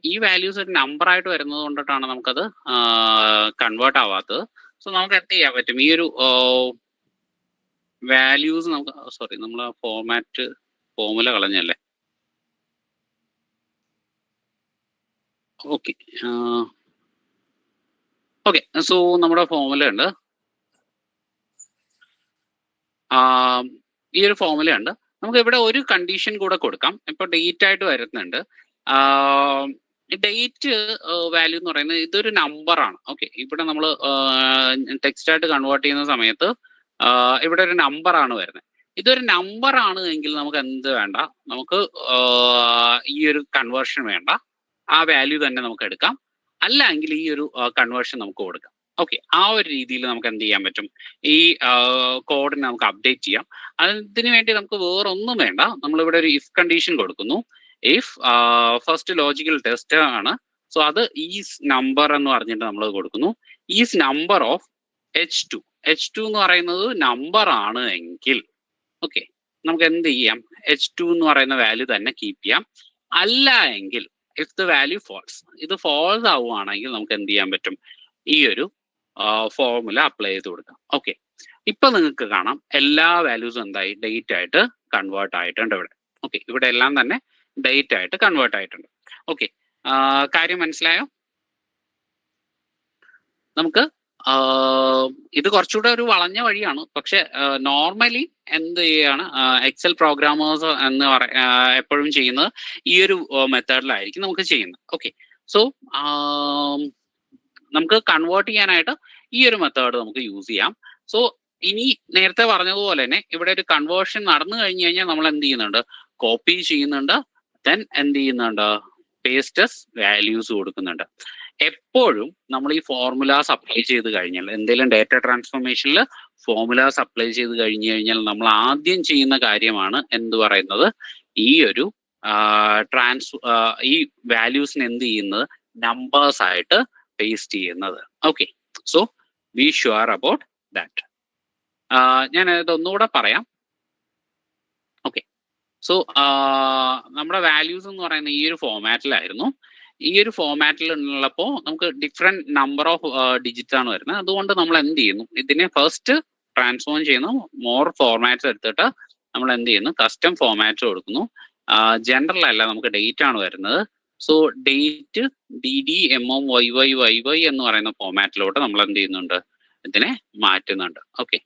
ഈ വാല്യൂസ് ഒരു നമ്പർ ആയിട്ട് വരുന്നത് കൊണ്ടിട്ടാണ് നമുക്കത് കൺവേർട്ട് ആവാത്തത്. സോ നമുക്ക് എന്ത് ചെയ്യാൻ പറ്റും, ഈ ഒരു വാല്യൂസ് നമുക്ക് സോറി നമ്മൾ ഫോർമുല കളഞ്ഞല്ലേ. ഓക്കെ ഓക്കെ, സോ നമ്മുടെ ഫോർമുല ഉണ്ട്, ഈ ഒരു ഫോർമുല ഉണ്ട്. നമുക്ക് ഇവിടെ ഒരു കണ്ടീഷൻ കൂടെ കൊടുക്കാം. ഇപ്പൊ ഡേറ്റ് ആയിട്ട് വരുന്നുണ്ട്. ഡേറ്റ് വാല്യൂ എന്ന് പറയുന്നത് ഇതൊരു നമ്പറാണ്. ഓക്കെ, ഇവിടെ നമ്മൾ ടെക്സ്റ്റ് ആയിട്ട് കൺവേർട്ട് ചെയ്യുന്ന സമയത്ത് ഇവിടെ ഒരു നമ്പറാണ് വരുന്നത്. ഇതൊരു നമ്പറാണ് എങ്കിൽ നമുക്ക് എന്ത് വേണ്ട, നമുക്ക് ഈ ഒരു കൺവേർഷൻ വേണ്ട, ആ വാല്യൂ തന്നെ നമുക്ക് എടുക്കാം. അല്ല എങ്കിൽ ഈ ഒരു കൺവേർഷൻ നമുക്ക് കൊടുക്കാം. ഓക്കെ, ആ ഒരു രീതിയിൽ നമുക്ക് എന്ത് ചെയ്യാൻ പറ്റും, ഈ കോഡിനെ നമുക്ക് അപ്ഡേറ്റ് ചെയ്യാം. അതിന് വേണ്ടി നമുക്ക് വേറൊന്നും വേണ്ട, നമ്മളിവിടെ ഒരു ഇഫ് കണ്ടീഷൻ കൊടുക്കുന്നു. ഇഫ് ഫസ്റ്റ് ലോജിക്കൽ ടെസ്റ്റ് ആണ്, സോ അത് ഈസ് നമ്പർ എന്ന് പറഞ്ഞിട്ട് നമ്മൾ കൊടുക്കുന്നു. ഈസ് നമ്പർ ഓഫ് h2 എന്ന് പറയുന്നത് നമ്പർ ആണ് എങ്കിൽ ഓക്കെ, നമുക്ക് എന്ത് ചെയ്യാം, h2 എന്ന് പറയുന്ന വാല്യൂ തന്നെ കീപ്പ് ചെയ്യാം. അല്ല എങ്കിൽ ഇഫ് ദ വാല്യൂ ഫോൾസ്, ഇത് ഫോൾസ് ആവുകയാണെങ്കിൽ നമുക്ക് എന്ത് ചെയ്യാൻ പറ്റും, ഈ ഒരു ഫോർമുല അപ്ലൈ ചെയ്ത് കൊടുക്കാം. ഓക്കെ, ഇപ്പൊ നിങ്ങൾക്ക് കാണാം എല്ലാ വാല്യൂസും എന്തായി, ഡേറ്റ് ആയിട്ട് കൺവേർട്ട് ആയിട്ടുണ്ട് ഇവിടെ. ഓക്കെ, ഇവിടെ എല്ലാം തന്നെ ഡേറ്റ് ആയിട്ട് കൺവേർട്ട് ആയിട്ടുണ്ട്. ഓക്കെ, കാര്യം മനസ്സിലായോ? നമുക്ക് ഇത് കുറച്ചുകൂടെ ഒരു വളഞ്ഞ വഴിയാണ്, പക്ഷെ നോർമലി എന്ത് ചെയ്യാണ് എക്സൽ പ്രോഗ്രാമേഴ്സ് എന്ന് എപ്പോഴും ചെയ്യുന്നത് ഈ ഒരു മെത്തേഡിലായിരിക്കും നമുക്ക് ചെയ്യുന്നത്. ഓക്കെ, സോ നമുക്ക് കൺവേർട്ട് ചെയ്യാനായിട്ട് ഈ ഒരു മെത്തേഡ് നമുക്ക് യൂസ് ചെയ്യാം. സോ ഇനി നേരത്തെ പറഞ്ഞതുപോലെ തന്നെ ഇവിടെ ഒരു കൺവേർഷൻ നടന്നു കഴിഞ്ഞു കഴിഞ്ഞാൽ നമ്മൾ എന്ത് ചെയ്യുന്നുണ്ട്, കോപ്പി ചെയ്യുന്നുണ്ട്, ദെൻ എന്ത് ചെയ്യുന്നുണ്ട്, പേസ്റ്റസ് വാല്യൂസ് കൊടുക്കുന്നുണ്ട്. എപ്പോഴും നമ്മൾ ഈ ഫോർമുലാസ് അപ്ലൈ ചെയ്ത് കഴിഞ്ഞാൽ, എന്തെങ്കിലും ഡേറ്റ ട്രാൻസ്ഫോർമേഷനിൽ ഫോർമുലാസ് അപ്ലൈ ചെയ്ത് കഴിഞ്ഞാൽ നമ്മൾ ആദ്യം ചെയ്യുന്ന കാര്യമാണ് എന്ത് പറയുന്നത്, ഈ ഒരു ഈ വാല്യൂസിന് എന്ത് ചെയ്യുന്നത്, നമ്പേഴ്സ് ആയിട്ട് പേസ്റ്റ് ചെയ്യുന്നത്. Okay, so B sure about that. ഞാൻ ഇതൊന്നുകൂടെ പറയാം. ഓക്കെ, സോ നമ്മുടെ വാല്യൂസ് എന്ന് പറയുന്ന ഈ ഒരു ഫോമാറ്റിലായിരുന്നു. ഈ ഒരു ഫോമാറ്റിൽ ഉള്ളപ്പോൾ നമുക്ക് ഡിഫറെന്റ് നമ്പർ ഓഫ് ഡിജിറ്റ്സ് ആണ് വരുന്നത്. അതുകൊണ്ട് നമ്മൾ എന്ത് ചെയ്യുന്നു, ഇതിനെ ഫസ്റ്റ് ട്രാൻസ്ഫോം ചെയ്യുന്നു, മോർ ഫോർമാറ്റ്സ് എടുത്തിട്ട് നമ്മൾ എന്ത് ചെയ്യുന്നു, കസ്റ്റം ഫോർമാറ്റ്സ് കൊടുക്കുന്നു. ജനറൽ അല്ല, നമുക്ക് ഡേറ്റ് ആണ് വരുന്നത്. സോ ഡേറ്റ് DDMMYYYY എന്ന് പറയുന്ന ഫോമാറ്റിലോട്ട് നമ്മൾ എന്ത് ചെയ്യുന്നുണ്ട്, ഇതിനെ മാറ്റുന്നുണ്ട്. ഓക്കെ,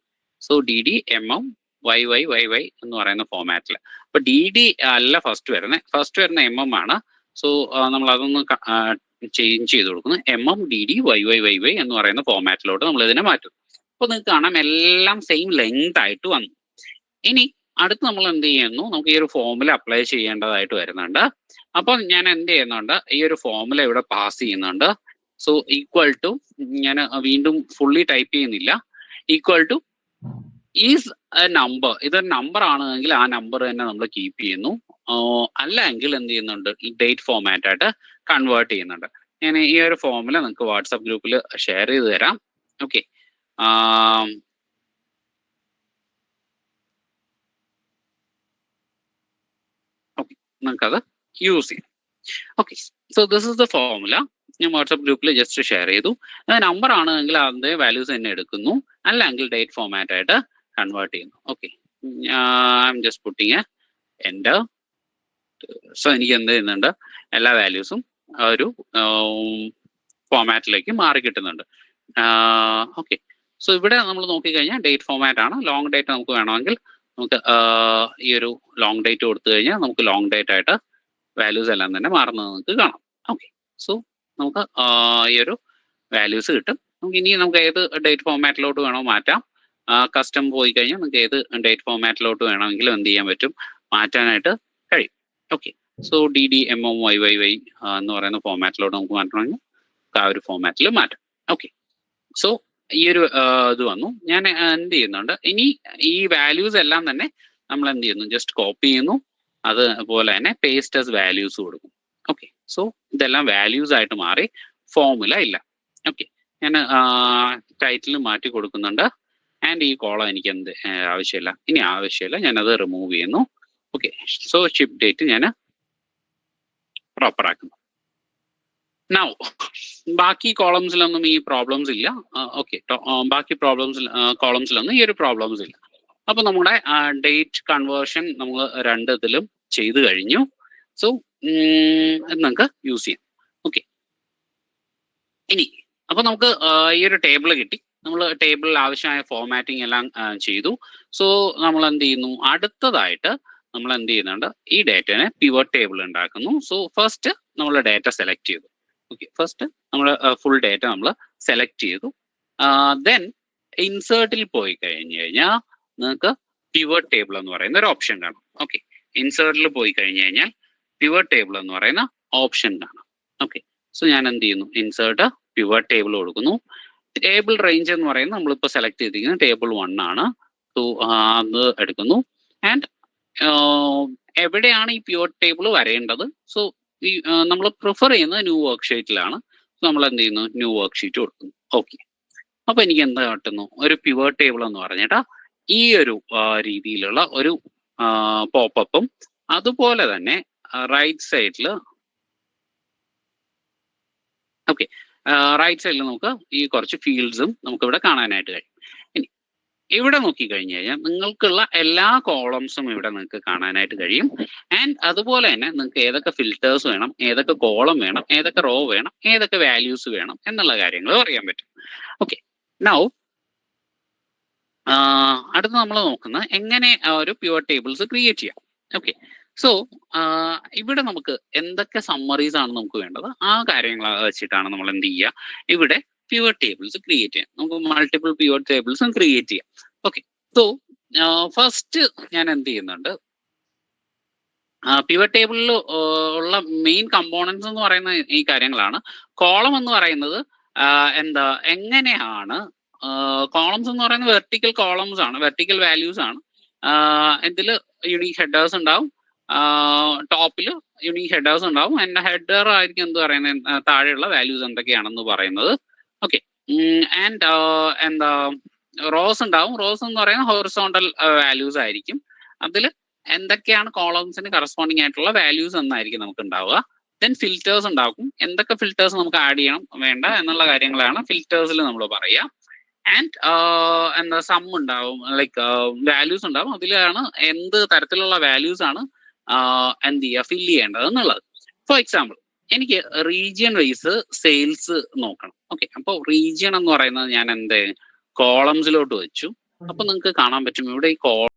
സോ DDMMYYYY എന്ന് പറയുന്ന ഫോമാറ്റിൽ. അപ്പൊ DD അല്ല ഫസ്റ്റ് വരുന്ന MM ആണ്. സോ നമ്മൾ അതൊന്ന് ചേഞ്ച് ചെയ്ത് കൊടുക്കുന്നു. MMDDYYYY എന്ന് പറയുന്ന ഫോമാറ്റിലോട്ട് നമ്മൾ ഇതിനെ മാറ്റും. അപ്പൊ നിങ്ങൾക്ക് കാണാം എല്ലാം സെയിം ലെങ്ത് ആയിട്ട് വന്നു. ഇനി അടുത്ത് നമ്മൾ എന്ത് ചെയ്യുന്നു, നമുക്ക് ഈ ഒരു ഫോമുല അപ്ലൈ ചെയ്യേണ്ടതായിട്ട് വരുന്നുണ്ട്. അപ്പോൾ ഞാൻ എന്ത് ചെയ്യുന്നുണ്ട്, ഈ ഒരു ഫോമുല ഇവിടെ പാസ് ചെയ്യുന്നുണ്ട്. സോ ഈക്വൽ ടു, ഞാൻ വീണ്ടും ഫുള്ളി ടൈപ്പ് ചെയ്യുന്നില്ല, equal two is A number. ഇതൊരു നമ്പർ ആണെങ്കിൽ ആ നമ്പർ തന്നെ നമ്മൾ കീപ്പ് ചെയ്യുന്നു. അല്ല എങ്കിൽ എന്ത് ചെയ്യുന്നുണ്ട്, ഡേറ്റ് ഫോമാറ്റ് ആയിട്ട് കൺവേർട്ട് ചെയ്യുന്നുണ്ട്. ഞാൻ ഈ ഒരു ഫോമുല നിങ്ങൾക്ക് വാട്സാപ്പ് ഗ്രൂപ്പിൽ ഷെയർ ചെയ്ത് തരാം. ഓക്കെ, നിങ്ങൾക്കത് യൂസ് ചെയ്യാം. Okay, so this is the formula. ഞാൻ വാട്സാപ്പ് ഗ്രൂപ്പിൽ ജസ്റ്റ് ഷെയർ ചെയ്തു. നമ്പർ ആണെങ്കിൽ അതിന്റെ വാല്യൂസ് തന്നെ എടുക്കുന്നു, അല്ലെങ്കിൽ ഡേറ്റ് ഫോമാറ്റ് ആയിട്ട് കൺവേർട്ട് ചെയ്യുന്നു. Okay, I'm just putting enter. So എനിക്ക് എന്ത് ചെയ്യുന്നുണ്ട്, എല്ലാ വാല്യൂസും ഒരു ഫോമാറ്റിലേക്ക് മാറി കിട്ടുന്നുണ്ട്. ഓക്കെ, സോ ഇവിടെ നമ്മൾ നോക്കിക്കഴിഞ്ഞാൽ ഡേറ്റ് ഫോമാറ്റ് ആണ്. ലോങ് ഡേറ്റ് നമുക്ക് വേണമെങ്കിൽ നമുക്ക് ഈ ഒരു ലോങ് ഡേറ്റ് കൊടുത്തു കഴിഞ്ഞാൽ നമുക്ക് ലോങ് ഡേറ്റ് ആയിട്ട് വാല്യൂസ് എല്ലാം തന്നെ മാറുന്നത് നിങ്ങൾക്ക് കാണാം. ഓക്കെ, സോ നമുക്ക് ഈ ഒരു വാല്യൂസ് കിട്ടും. നമുക്ക് ഇനി നമുക്ക് ഏത് ഡേറ്റ് ഫോമാറ്റിലോട്ട് വേണോ മാറ്റാം. കസ്റ്റം പോയി കഴിഞ്ഞാൽ നമുക്ക് ഏത് ഡേറ്റ് ഫോമാറ്റിലോട്ട് വേണമെങ്കിലും എന്ത് ചെയ്യാൻ പറ്റും, മാറ്റാനായിട്ട് കഴിയും. ഓക്കെ, സോ DDMMYYY എന്ന് പറയുന്ന ഫോമാറ്റിലോട്ട് നമുക്ക് മാറ്റണമെങ്കിൽ ആ ഒരു ഫോമാറ്റിൽ മാറ്റാം. ഓക്കെ, സോ ഈ ഒരു ഇത് വന്നു. ഞാൻ എന്ത് ചെയ്യുന്നുണ്ട്, ഇനി ഈ വാല്യൂസ് എല്ലാം തന്നെ നമ്മൾ എന്ത് ചെയ്യുന്നു, ജസ്റ്റ് കോപ്പി ചെയ്യുന്നു, അതുപോലെ തന്നെ പേസ്റ്റ് ആസ് വാല്യൂസ് കൊടുക്കും. ഓക്കെ, സോ ഇതെല്ലാം വാല്യൂസ് ആയിട്ട് മാറി, ഫോമുല ഇല്ല. ഓക്കെ, ഞാൻ ടൈറ്റിൽ മാറ്റി കൊടുക്കുന്നുണ്ട്. ആൻഡ് ഈ കോളം എനിക്ക് എന്ത് ആവശ്യമില്ല, ഇനി ആവശ്യമില്ല, ഞാനത് റിമൂവ് ചെയ്യുന്നു. ഓക്കെ, സോ ഷിപ്പ് ഡേറ്റ് ഞാൻ പ്രോപ്പർ ആക്കുന്നു. നൗ ബാക്കി കോളംസിലൊന്നും ഈ പ്രോബ്ലംസ് ഇല്ല. ഓക്കെ, ബാക്കി കോളംസിലൊന്നും ഈ ഒരു പ്രോബ്ലംസ് ഇല്ല. അപ്പൊ നമ്മുടെ ഡേറ്റ് കൺവേർഷൻ നമ്മൾ രണ്ടിലും ചെയ്തു കഴിഞ്ഞു. സോ നിങ്ങൾക്ക് യൂസ് ചെയ്യാം. ഓക്കെ, ഇനി അപ്പൊ നമുക്ക് ഈ ഒരു ടേബിൾ കിട്ടി. നമ്മൾ ടേബിളിൽ ആവശ്യമായ ഫോർമാറ്റിംഗ് എല്ലാം ചെയ്തു. സോ നമ്മൾ എന്ത് ചെയ്യുന്നു, അടുത്തതായിട്ട് നമ്മൾ എന്ത് ചെയ്യുന്നുണ്ട്, ഈ ഡേറ്റനെ പിവറ്റ് ടേബിൾ ഉണ്ടാക്കുന്നു. സോ ഫസ്റ്റ് നമ്മൾ ഡേറ്റ സെലക്ട് ചെയ്തു. ഓക്കെ, ഫസ്റ്റ് നമ്മൾ ഫുൾ ഡേറ്റ നമ്മൾ സെലക്ട് ചെയ്തു. ദെൻ ഇൻസേർട്ടിൽ പോയി കഴിഞ്ഞു കഴിഞ്ഞാൽ നിങ്ങൾക്ക് പിവറ്റ് ടേബിൾ എന്ന് പറയുന്ന ഒരു ഓപ്ഷൻ കാണാം. ഓക്കെ, ഇൻസേർട്ടിൽ പോയി കഴിഞ്ഞു കഴിഞ്ഞാൽ പിവറ്റ് ടേബിൾ എന്ന് പറയുന്ന ഓപ്ഷൻ കാണാം. ഓക്കെ, സോ ഞാൻ എന്ത് ചെയ്യുന്നു, ഇൻസേർട്ട് പിവറ്റ് ടേബിൾ കൊടുക്കുന്നു. ടേബിൾ റേഞ്ച് എന്ന് പറയുന്നത് നമ്മളിപ്പോൾ സെലക്ട് ചെയ്തിരിക്കുന്നത് ടേബിൾ 1 ആണ്. സോ അത് എടുക്കുന്നു. ആൻഡ് എവിടെയാണ് ഈ പിവറ്റ് ടേബിൾ വരേണ്ടത്, സോ ഈ നമ്മൾ പ്രിഫർ ചെയ്യുന്നത് ന്യൂ വർക്ക് ഷീറ്റിലാണ്. നമ്മൾ എന്ത് ചെയ്യുന്നു, ന്യൂ വർക്ക് ഷീറ്റ് കൊടുക്കുന്നു. ഓക്കെ, അപ്പൊ എനിക്ക് എന്താ കിട്ടുന്നു, ഒരു പിവറ്റ് ടേബിൾ എന്ന് പറഞ്ഞിട്ട് ഈ ഒരു രീതിയിലുള്ള ഒരു പോപ്പപ്പും, അതുപോലെ തന്നെ റൈറ്റ് സൈഡിൽ ഓക്കെ, റൈറ്റ് സൈഡിൽ നമുക്ക് ഈ കുറച്ച് ഫീൽഡ്സും നമുക്ക് ഇവിടെ കാണാനായിട്ട് കഴിയും. ഇനി ഇവിടെ നോക്കി കഴിഞ്ഞു കഴിഞ്ഞാൽ നിങ്ങൾക്കുള്ള എല്ലാ കോളംസും ഇവിടെ നിങ്ങൾക്ക് കാണാനായിട്ട് കഴിയും. ആൻഡ് അതുപോലെ തന്നെ നിങ്ങൾക്ക് ഏതൊക്കെ ഫിൽറ്റേഴ്സ് വേണം, ഏതൊക്കെ കോളം വേണം, ഏതൊക്കെ റോ വേണം, ഏതൊക്കെ വാല്യൂസ് വേണം എന്നുള്ള കാര്യങ്ങളും അറിയാൻ പറ്റും. ഓക്കെ, നൗ അടുത്ത് നമ്മൾ നോക്കുന്നത് എങ്ങനെ ഒരു പിവറ്റ് ടേബിൾസ് ക്രിയേറ്റ് ചെയ്യാം. ഓക്കെ, സോ ഇവിടെ നമുക്ക് എന്തൊക്കെ സമ്മറീസ് ആണ് നമുക്ക് വേണ്ടത്, ആ കാര്യങ്ങൾ വെച്ചിട്ടാണ് നമ്മൾ എന്ത് ചെയ്യുക, ഇവിടെ പിവറ്റ് ടേബിൾസ് ക്രിയേറ്റ് ചെയ്യാം. നമുക്ക് മൾട്ടിപ്പിൾ പിവറ്റ് ടേബിൾസും ക്രിയേറ്റ് ചെയ്യാം. ഓക്കെ, സോ ഫസ്റ്റ് ഞാൻ എന്ത് ചെയ്യുന്നുണ്ട്, പിവറ്റ് ടേബിളിൽ ഉള്ള മെയിൻ കമ്പോണൻസ് എന്ന് പറയുന്ന ഈ കാര്യങ്ങളാണ്. കോളം എന്ന് പറയുന്നത് എന്താ, എങ്ങനെയാണ് കോളംസ് എന്ന് പറയുന്നത് വെർട്ടിക്കൽ കോളംസ് ആണ്, വെർട്ടിക്കൽ വാല്യൂസ് ആണ്. ഇതിൽ യുണീക് ഹെഡേഴ്സ് ഉണ്ടാവും, ടോപ്പിൽ യുണീക് ഹെഡേഴ്സ് ഉണ്ടാവും. ആൻഡ് ഹെഡർ ആയിരിക്കും എന്ത് പറയുന്നത്, താഴെയുള്ള വാല്യൂസ് എന്തൊക്കെയാണെന്ന് പറയുന്നത്. ഓക്കെ, ആൻഡ് എന്താ റോസ് ഉണ്ടാവും. റോസ് എന്ന് പറയുന്നത് ഹൊറിസോണ്ടൽ വാല്യൂസ് ആയിരിക്കും. അതിൽ എന്തൊക്കെയാണ് കോളംസിന് കറസ്പോണ്ടിങ് ആയിട്ടുള്ള വാല്യൂസ് എന്നായിരിക്കും നമുക്ക് ഉണ്ടാവുക. ദെൻ ഫിൽറ്റേഴ്സ് ഉണ്ടാക്കും. എന്തൊക്കെ ഫിൽറ്റേഴ്സ് നമുക്ക് ആഡ് ചെയ്യണം വേണ്ട എന്നുള്ള കാര്യങ്ങളാണ് ഫിൽറ്റേഴ്സിൽ നമ്മൾ പറയുക. ആൻഡ് എന്താ സം ഉണ്ടാവും, ലൈക്ക് വാല്യൂസ് ഉണ്ടാവും. അതിലാണ് എന്ത് തരത്തിലുള്ള വാല്യൂസ് ആണ് എന്ത് ചെയ്യുക ഫില്ല് ചെയ്യേണ്ടത് എന്നുള്ളത്. ഫോർ എക്സാമ്പിൾ, എനിക്ക് റീജിയൻ വൈസ് സെയിൽസ് നോക്കണം. ഓക്കെ, അപ്പോൾ റീജിയൻ എന്ന് പറയുന്നത് ഞാൻ എന്ത് കോളംസിലോട്ട് വെച്ചു. അപ്പൊ നിങ്ങൾക്ക് കാണാൻ പറ്റും ഇവിടെ ഈ